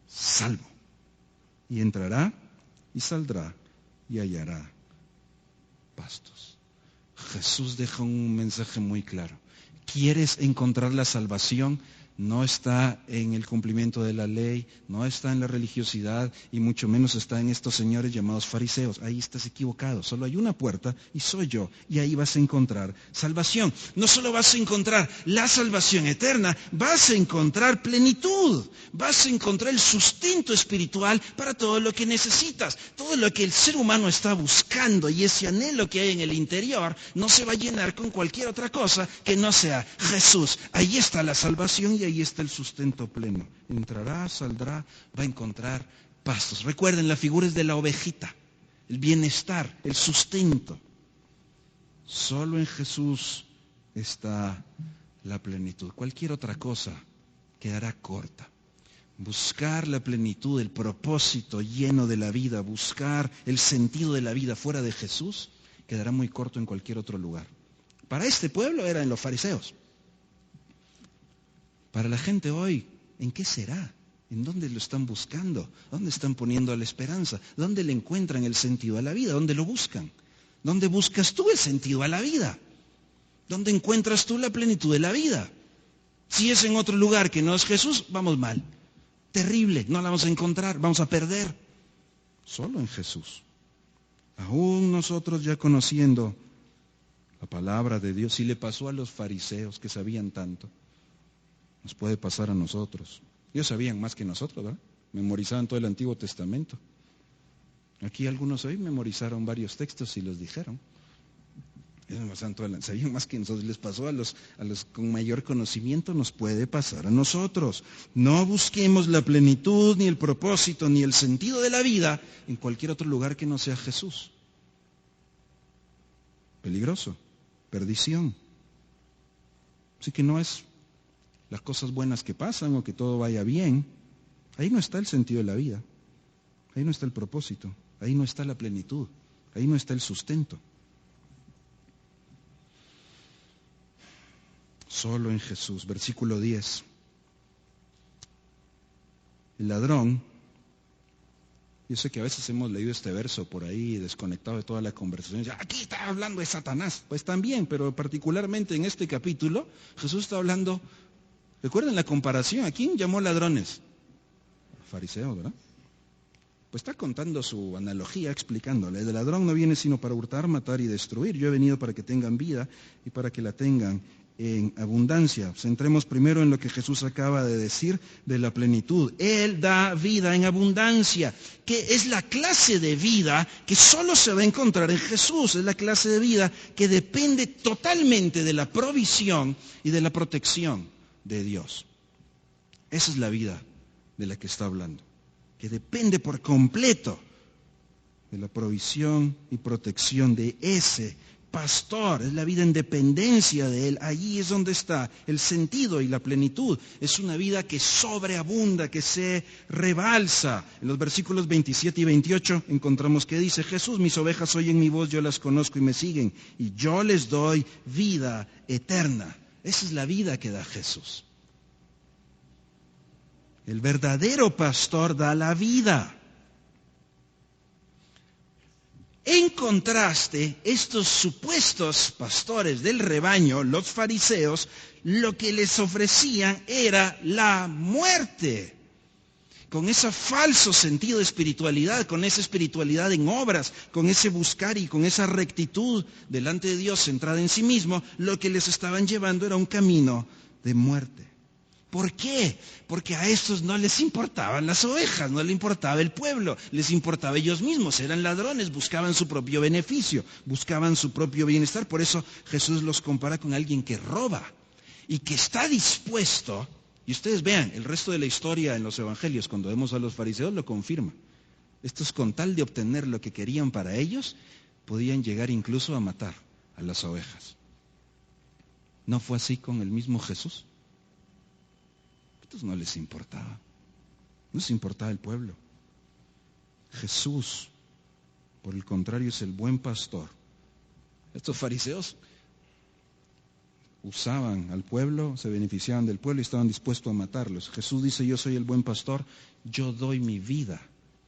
salvo. Y entrará y saldrá y hallará pastos. Jesús deja un mensaje muy claro. ¿Quieres encontrar la salvación? No está en el cumplimiento de la ley, no está en la religiosidad y mucho menos está en estos señores llamados fariseos. Ahí estás equivocado. Solo hay una puerta y soy yo. Y ahí vas a encontrar salvación. No solo vas a encontrar la salvación eterna, vas a encontrar plenitud. Vas a encontrar el sustento espiritual para todo lo que necesitas. Todo lo que el ser humano está buscando y ese anhelo que hay en el interior no se va a llenar con cualquier otra cosa que no sea Jesús. Ahí está la salvación y ahí está el sustento pleno. Entrará, saldrá, va a encontrar pastos. Recuerden, la figura es de la ovejita, el bienestar, el sustento. Solo en Jesús está la plenitud. Cualquier otra cosa quedará corta. Buscar la plenitud, el propósito lleno de la vida, buscar el sentido de la vida fuera de Jesús, quedará muy corto en cualquier otro lugar. Para este pueblo era en los fariseos. Para la gente hoy, ¿en qué será? ¿En dónde lo están buscando? ¿Dónde están poniendo la esperanza? ¿Dónde le encuentran el sentido a la vida? ¿Dónde lo buscan? ¿Dónde buscas tú el sentido a la vida? ¿Dónde encuentras tú la plenitud de la vida? Si es en otro lugar que no es Jesús, vamos mal. Terrible, no la vamos a encontrar, vamos a perder. Solo en Jesús. Aún nosotros ya conociendo la palabra de Dios, si le pasó a los fariseos que sabían tanto, nos puede pasar a nosotros. Ellos sabían más que nosotros, ¿verdad? Memorizaban todo el Antiguo Testamento. Aquí algunos hoy memorizaron varios textos y los dijeron. Sabían más que nosotros. Les pasó a los con mayor conocimiento, nos puede pasar a nosotros. No busquemos la plenitud, ni el propósito, ni el sentido de la vida en cualquier otro lugar que no sea Jesús. Peligroso, perdición. Así que no es las cosas buenas que pasan o que todo vaya bien. Ahí no está el sentido de la vida. Ahí no está el propósito. Ahí no está la plenitud. Ahí no está el sustento. Solo en Jesús. Versículo 10. El ladrón, yo sé que a veces hemos leído este verso por ahí desconectado de toda la conversación. Aquí está hablando de Satanás. Pues también, pero particularmente en este capítulo, Jesús está hablando, recuerden la comparación, ¿a quién llamó ladrones? Fariseos, ¿verdad? Pues está contando su analogía, explicándole. El ladrón no viene sino para hurtar, matar y destruir. Yo he venido para que tengan vida y para que la tengan en abundancia. Centremos primero en lo que Jesús acaba de decir de la plenitud. Él da vida en abundancia, que es la clase de vida que solo se va a encontrar en Jesús. Es la clase de vida que depende totalmente de la provisión y de la protección de Dios. Esa es la vida de la que está hablando, que depende por completo de la provisión y protección de ese pastor. Es la vida en dependencia de Él. Allí es donde está el sentido y la plenitud. Es una vida que sobreabunda, que se rebalsa. En los versículos 27 y 28 encontramos que dice: Jesús, mis ovejas oyen mi voz, yo las conozco y me siguen, y yo les doy vida eterna. Esa es la vida que da Jesús. El verdadero pastor da la vida. En contraste, estos supuestos pastores del rebaño, los fariseos, lo que les ofrecían era la muerte. Con ese falso sentido de espiritualidad, con esa espiritualidad en obras, con ese buscar y con esa rectitud delante de Dios centrada en sí mismo, lo que les estaban llevando era un camino de muerte. ¿Por qué? Porque a estos no les importaban las ovejas, no les importaba el pueblo, les importaba ellos mismos, eran ladrones, buscaban su propio beneficio, buscaban su propio bienestar. Por eso Jesús los compara con alguien que roba y que está dispuesto, y ustedes vean, el resto de la historia en los evangelios, cuando vemos a los fariseos, lo confirma. Estos, con tal de obtener lo que querían para ellos, podían llegar incluso a matar a las ovejas. ¿No fue así con el mismo Jesús? No les importaba, no les importaba el pueblo. Jesús, por el contrario, es el buen pastor. Estos fariseos usaban al pueblo, se beneficiaban del pueblo y estaban dispuestos a matarlos. Jesús dice: yo soy el buen pastor, yo doy mi vida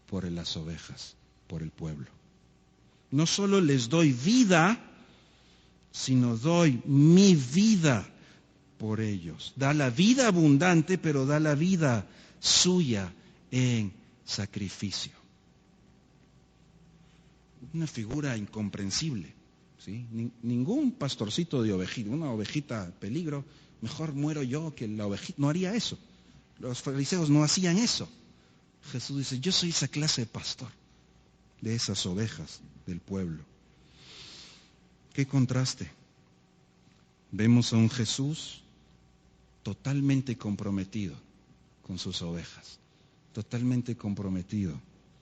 por las ovejas, por el pueblo. No solo les doy vida, sino doy mi vida por ellos. Da la vida abundante, pero da la vida suya en sacrificio. Una figura incomprensible, ¿sí? Ningún pastorcito de ovejita, una ovejita peligro, mejor muero yo que la ovejita. No haría eso. Los fariseos no hacían eso. Jesús dice: yo soy esa clase de pastor, de esas ovejas del pueblo. ¿Qué contraste? Vemos a un Jesús totalmente comprometido con sus ovejas, totalmente comprometido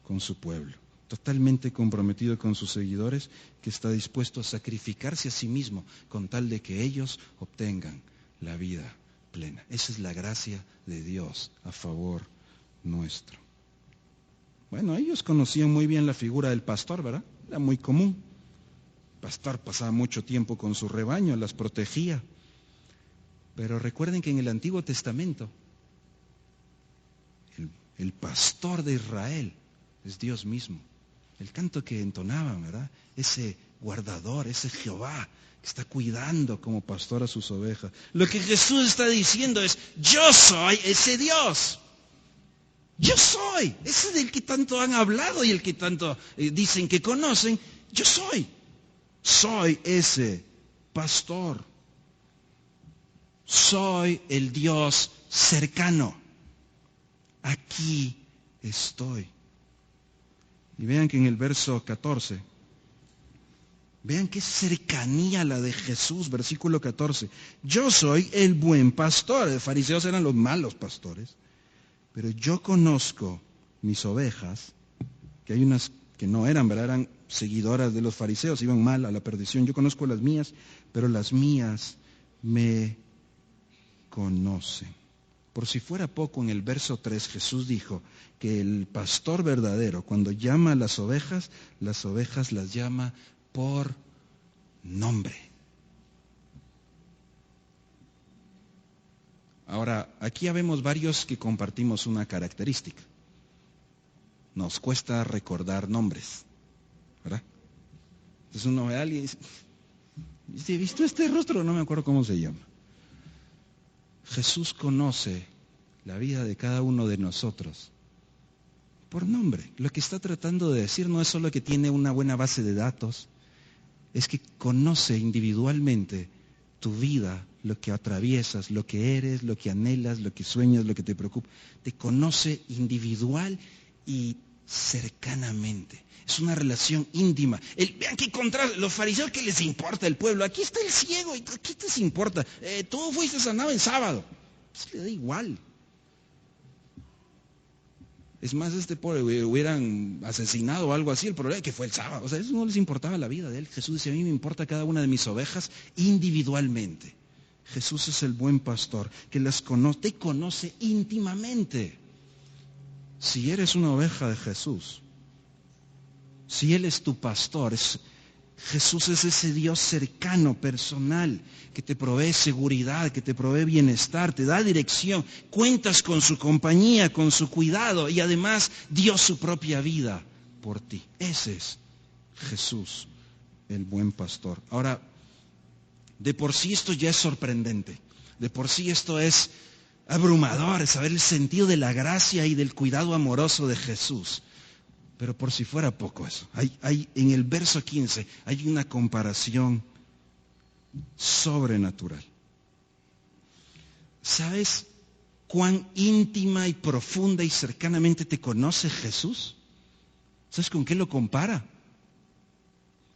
con su pueblo, totalmente comprometido con sus seguidores, que está dispuesto a sacrificarse a sí mismo con tal de que ellos obtengan la vida plena. Esa es la gracia de Dios a favor nuestro. Bueno, ellos conocían muy bien la figura del pastor, ¿verdad? Era muy común. El pastor pasaba mucho tiempo con su rebaño, las protegía. Pero recuerden que en el Antiguo Testamento, el pastor de Israel es Dios mismo. El canto que entonaban, ¿verdad? Ese guardador, ese Jehová que está cuidando como pastor a sus ovejas. Lo que Jesús está diciendo es, yo soy ese Dios. Yo soy, ese del que tanto han hablado y el que tanto dicen que conocen. Yo soy. Soy ese pastor. Soy el Dios cercano. Aquí estoy. Y vean que en el verso 14, vean qué cercanía la de Jesús, versículo 14. Yo soy el buen pastor. Los fariseos eran los malos pastores. Pero yo conozco mis ovejas, que hay unas que no eran, ¿verdad? Eran seguidoras de los fariseos, iban mal a la perdición. Yo conozco las mías, pero las mías me conocen. Por si fuera poco, en el verso 3 Jesús dijo que el pastor verdadero, cuando llama a las ovejas las llama por nombre. Ahora, aquí ya vemos varios que compartimos una característica. Nos cuesta recordar nombres, ¿verdad? Entonces uno ve a alguien y dice, ¿he visto este rostro? No me acuerdo cómo se llama. Jesús conoce la vida de cada uno de nosotros por nombre. Lo que está tratando de decir no es solo que tiene una buena base de datos, es que conoce individualmente tu vida, lo que atraviesas, lo que eres, lo que anhelas, lo que sueñas, lo que te preocupa. Te conoce individual y cercanamente. Es una relación íntima. Vean qué contraste. Los fariseos, ¿qué les importa el pueblo? Aquí está el ciego, ¿qué les importa? Tú fuiste sanado en sábado. Pues le da igual. Es más, este pobre hubieran asesinado o algo así, el problema es que fue el sábado. O sea, eso no les importaba la vida de él. Jesús dice, a mí me importa cada una de mis ovejas individualmente. Jesús es el buen pastor que las conoce, te conoce íntimamente. Si eres una oveja de Jesús, si Él es tu pastor, Jesús es ese Dios cercano, personal, que te provee seguridad, que te provee bienestar, te da dirección, cuentas con su compañía, con su cuidado y además dio su propia vida por ti. Ese es Jesús, el buen pastor. Ahora, de por sí esto ya es sorprendente, de por sí esto es abrumador, saber el sentido de la gracia y del cuidado amoroso de Jesús. Pero por si fuera poco eso, en el verso 15 hay una comparación sobrenatural. ¿Sabes cuán íntima y profunda y cercanamente te conoce Jesús? ¿Sabes con qué lo compara?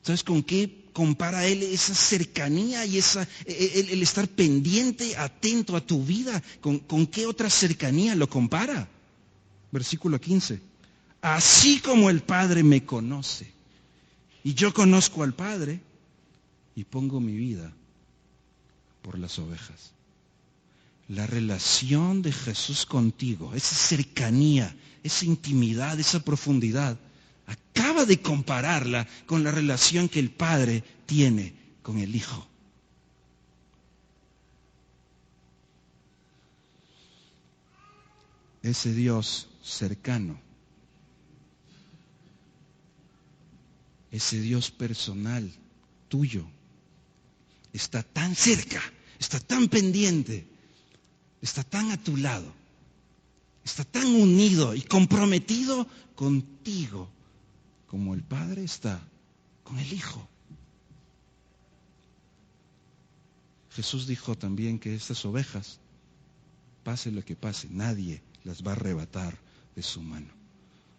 ¿Sabes con qué compara Él esa cercanía y el estar pendiente, atento a tu vida? ¿Con qué otra cercanía lo compara? Versículo 15. Así como el Padre me conoce y yo conozco al Padre y pongo mi vida por las ovejas. La relación de Jesús contigo, esa cercanía, esa intimidad, esa profundidad, acaba de compararla con la relación que el Padre tiene con el Hijo. Ese Dios cercano, ese Dios personal tuyo, está tan cerca, está tan pendiente, está tan a tu lado, está tan unido y comprometido contigo como el Padre está con el Hijo. Jesús dijo también que estas ovejas, pase lo que pase, nadie las va a arrebatar de su mano.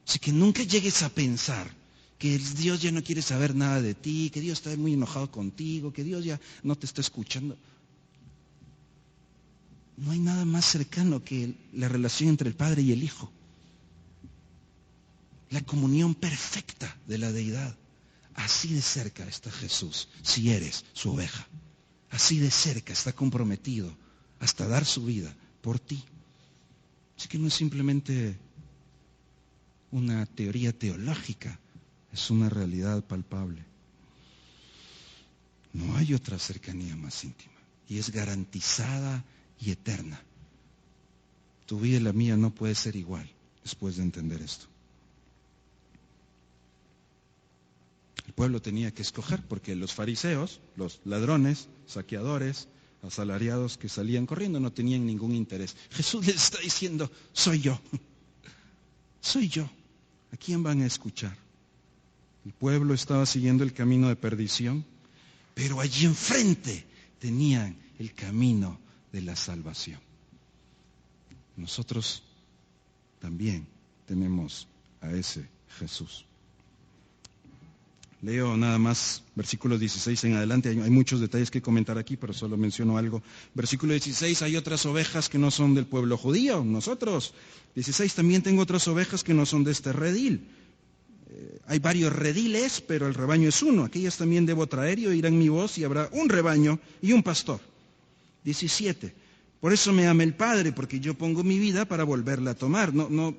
Así que nunca llegues a pensar que Dios ya no quiere saber nada de ti, que Dios está muy enojado contigo, que Dios ya no te está escuchando. No hay nada más cercano que la relación entre el Padre y el Hijo. La comunión perfecta de la deidad. Así de cerca está Jesús, si eres su oveja. Así de cerca está comprometido hasta dar su vida por ti. Así que no es simplemente una teoría teológica, es una realidad palpable. No hay otra cercanía más íntima y es garantizada y eterna. Tu vida y la mía no puede ser igual después de entender esto. El pueblo tenía que escoger porque los fariseos, los ladrones, saqueadores, asalariados que salían corriendo no tenían ningún interés. Jesús les está diciendo, soy yo. Soy yo. ¿A quién van a escuchar? El pueblo estaba siguiendo el camino de perdición, pero allí enfrente tenían el camino de la salvación. Nosotros también tenemos a ese Jesús. Leo nada más versículos 16 en adelante, hay muchos detalles que comentar aquí, pero solo menciono algo. Versículo 16, hay otras ovejas que no son del pueblo judío, nosotros. 16, también tengo otras ovejas que no son de este redil. Hay varios rediles, pero el rebaño es uno. Aquellas también debo traer y oirán mi voz y habrá un rebaño y un pastor. 17, por eso me ama el Padre, porque yo pongo mi vida para volverla a tomar. No,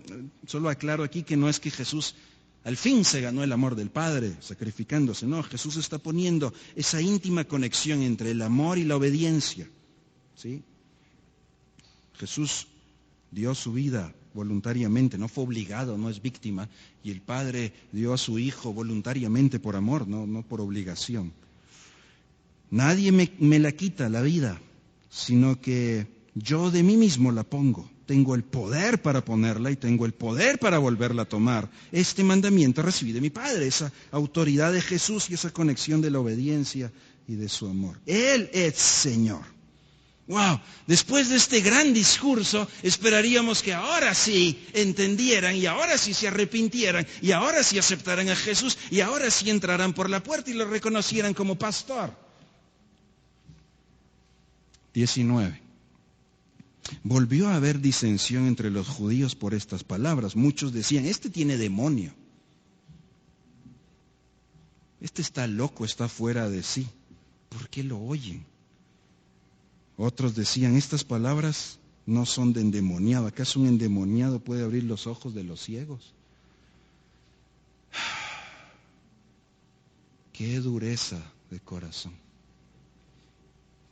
solo aclaro aquí que no es que Jesús al fin se ganó el amor del Padre, sacrificándose. No, Jesús está poniendo esa íntima conexión entre el amor y la obediencia. ¿Sí? Jesús dio su vida voluntariamente, no fue obligado, no es víctima, y el Padre dio a su Hijo voluntariamente por amor, no por obligación. Nadie me la quita la vida, sino que yo de mí mismo la pongo. Tengo el poder para ponerla y tengo el poder para volverla a tomar. Este mandamiento recibí de mi Padre, esa autoridad de Jesús y esa conexión de la obediencia y de su amor. Él es Señor. Wow, después de este gran discurso, esperaríamos que ahora sí entendieran y ahora sí se arrepintieran y ahora sí aceptaran a Jesús y ahora sí entrarán por la puerta y lo reconocieran como pastor. 19. Volvió a haber disensión entre los judíos por estas palabras. Muchos decían, este tiene demonio. Este está loco, está fuera de sí. ¿Por qué lo oyen? Otros decían, estas palabras no son de endemoniado. ¿Acaso un endemoniado puede abrir los ojos de los ciegos? Qué dureza de corazón.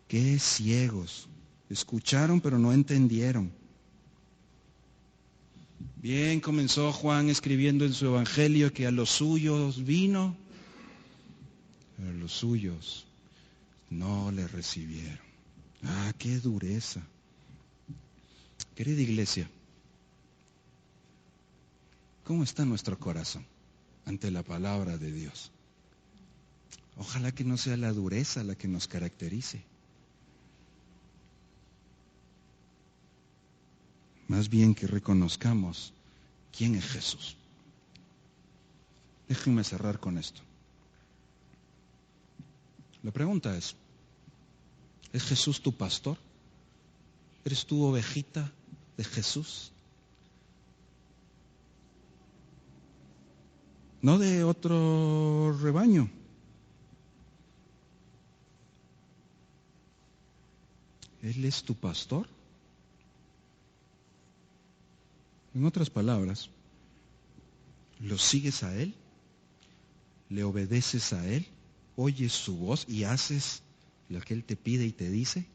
Qué ciegos. Escucharon pero no entendieron. Bien, comenzó Juan escribiendo en su evangelio que a los suyos vino, pero a los suyos no le recibieron. Ah, qué dureza. Querida iglesia, ¿cómo está nuestro corazón ante la palabra de Dios? Ojalá que no sea la dureza la que nos caracterice. Más bien que reconozcamos quién es Jesús. Déjenme cerrar con esto. La pregunta es Jesús tu pastor? ¿Eres tú ovejita de Jesús? No de otro rebaño. ¿Él es tu pastor? En otras palabras, ¿lo sigues a Él? ¿Le obedeces a Él? ¿Oyes su voz y haces lo que Él te pide y te dice?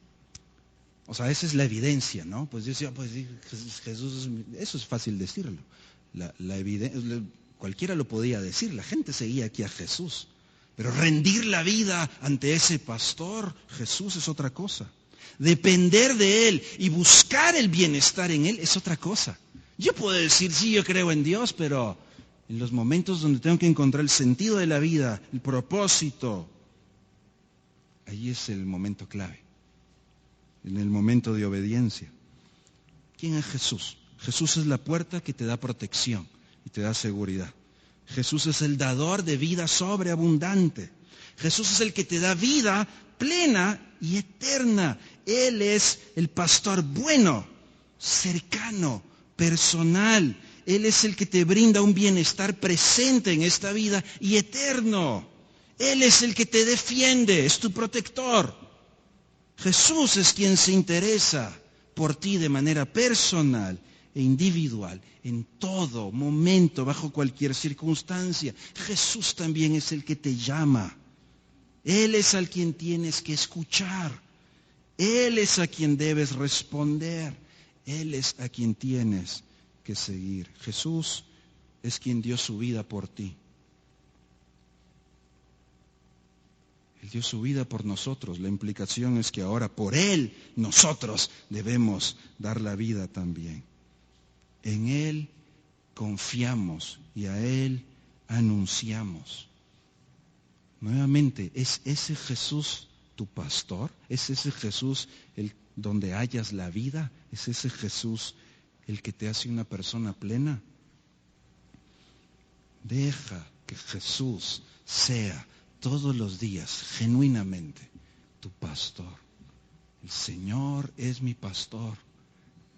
O sea, esa es la evidencia, ¿no? Pues yo decía, pues Jesús, eso es fácil decirlo. La evidencia, cualquiera lo podía decir, la gente seguía aquí a Jesús. Pero rendir la vida ante ese pastor, Jesús, es otra cosa. Depender de Él y buscar el bienestar en Él es otra cosa. Yo puedo decir, sí, yo creo en Dios, pero en los momentos donde tengo que encontrar el sentido de la vida, el propósito, ahí es el momento clave, en el momento de obediencia. ¿Quién es Jesús? Jesús es la puerta que te da protección y te da seguridad. Jesús es el dador de vida sobreabundante. Jesús es el que te da vida plena y eterna. Él es el pastor bueno, cercano, personal. Él es el que te brinda un bienestar presente en esta vida y eterno. Él es el que te defiende, es tu protector. Jesús es quien se interesa por ti de manera personal e individual, en todo momento, bajo cualquier circunstancia. Jesús también es el que te llama. Él es al quien tienes que escuchar. Él es a quien debes responder. Él es a quien tienes que seguir. Jesús es quien dio su vida por ti. Él dio su vida por nosotros. La implicación es que ahora por Él nosotros debemos dar la vida también. En Él confiamos y a Él anunciamos. Nuevamente, ¿es ese Jesús tu pastor? ¿Es ese Jesús el donde hallas la vida? ¿Es ese Jesús el que te hace una persona plena? Deja que Jesús sea todos los días, genuinamente, tu pastor. El Señor es mi pastor.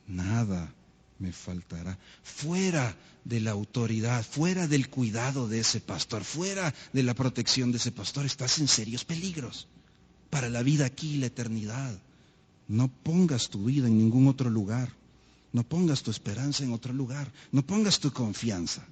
Nada me faltará. Fuera de la autoridad, fuera del cuidado de ese pastor, fuera de la protección de ese pastor, estás en serios peligros para la vida aquí y la eternidad. No pongas tu vida en ningún otro lugar. No pongas tu esperanza en otro lugar. No pongas tu confianza.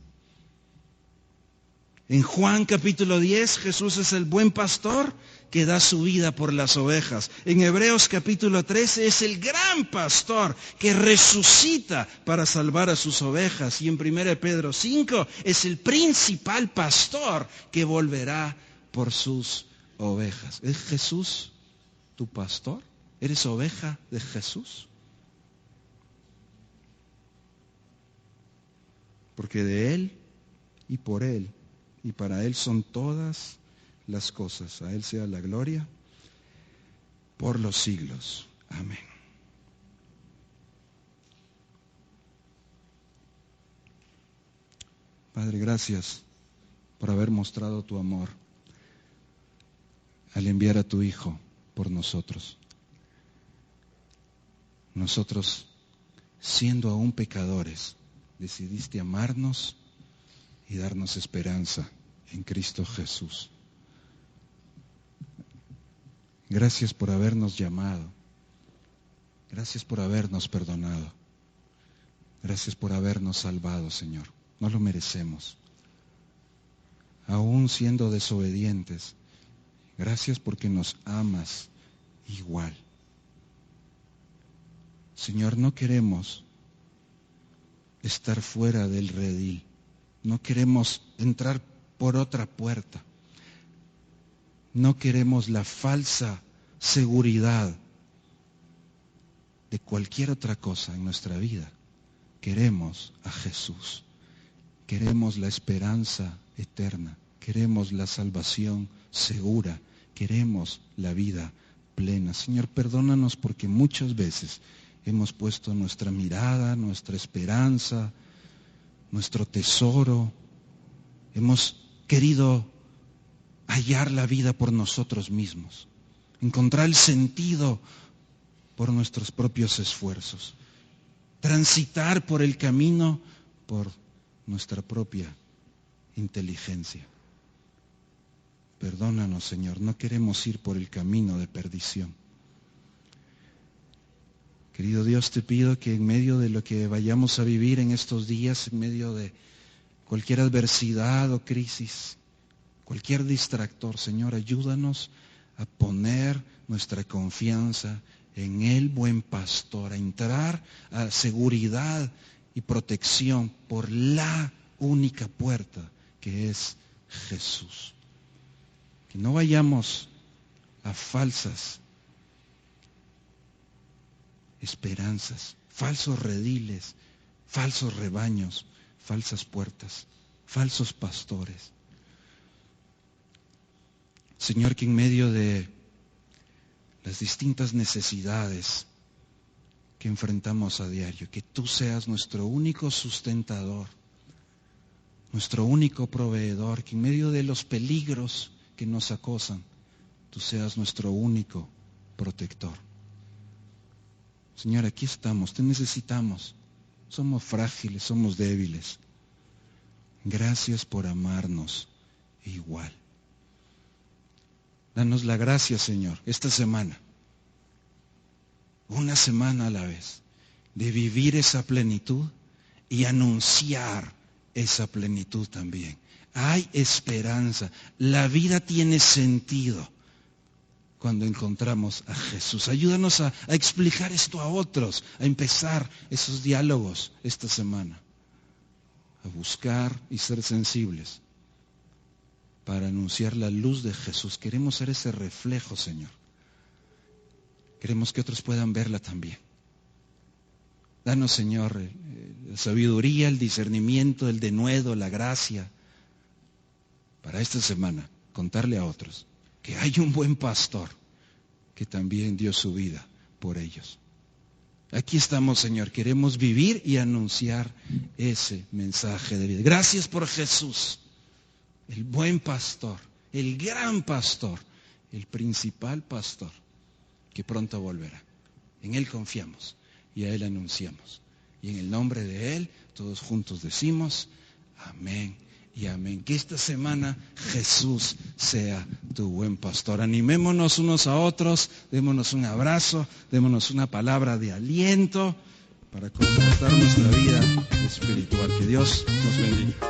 En Juan capítulo 10, Jesús es el buen pastor que da su vida por las ovejas. En Hebreos capítulo 13 es el gran pastor que resucita para salvar a sus ovejas. Y en 1 Pedro 5 es el principal pastor que volverá por sus ovejas. ¿Es Jesús tu pastor? ¿Eres oveja de Jesús? Porque de Él y por Él y para Él son todas las cosas. A Él sea la gloria por los siglos. Amén. Padre, gracias por haber mostrado tu amor al enviar a tu Hijo por nosotros. Nosotros, siendo aún pecadores, decidiste amarnos y darnos esperanza en Cristo Jesús. Gracias por habernos llamado. Gracias por habernos perdonado. Gracias por habernos salvado, Señor. No lo merecemos. Aún siendo desobedientes, gracias porque nos amas igual. Señor, no queremos estar fuera del redil. No queremos entrar por otra puerta. No queremos la falsa seguridad de cualquier otra cosa en nuestra vida. Queremos a Jesús. Queremos la esperanza eterna. Queremos la salvación segura. Queremos la vida plena. Señor, perdónanos porque muchas veces hemos puesto nuestra mirada, nuestra esperanza, nuestro tesoro. Hemos querido hallar la vida por nosotros mismos, encontrar el sentido por nuestros propios esfuerzos, transitar por el camino por nuestra propia inteligencia. Perdónanos, Señor, no queremos ir por el camino de perdición. Querido Dios, te pido que en medio de lo que vayamos a vivir en estos días, en medio de cualquier adversidad o crisis, cualquier distractor, Señor, ayúdanos a poner nuestra confianza en el buen pastor, a entrar a seguridad y protección por la única puerta que es Jesús. Que no vayamos a falsas esperanzas, falsos rediles, falsos rebaños, falsas puertas, falsos pastores. Señor, que en medio de las distintas necesidades que enfrentamos a diario, que tú seas nuestro único sustentador, nuestro único proveedor, que en medio de los peligros que nos acosan, tú seas nuestro único protector. Señor, aquí estamos, te necesitamos. Somos frágiles, somos débiles. Gracias por amarnos igual. Danos la gracia, Señor, esta semana una semana a la vez, de vivir esa plenitud y anunciar esa plenitud también. Hay esperanza. La vida tiene sentido cuando encontramos a Jesús. Ayúdanos a explicar esto a otros, a empezar esos diálogos esta semana, a buscar y ser sensibles para anunciar la luz de Jesús. Queremos ser ese reflejo, Señor. Queremos que otros puedan verla también. Danos, Señor, la sabiduría, el discernimiento, el denuedo, la gracia, para esta semana contarle a otros que hay un buen pastor que también dio su vida por ellos. Aquí estamos, Señor, queremos vivir y anunciar ese mensaje de vida. Gracias por Jesús, el buen pastor, el gran pastor, el principal pastor, que pronto volverá. En Él confiamos y a Él anunciamos. Y en el nombre de Él, todos juntos decimos, amén y amén. Que esta semana Jesús sea tu buen pastor. Animémonos unos a otros, démonos un abrazo, démonos una palabra de aliento para comportar nuestra vida espiritual. Que Dios nos bendiga.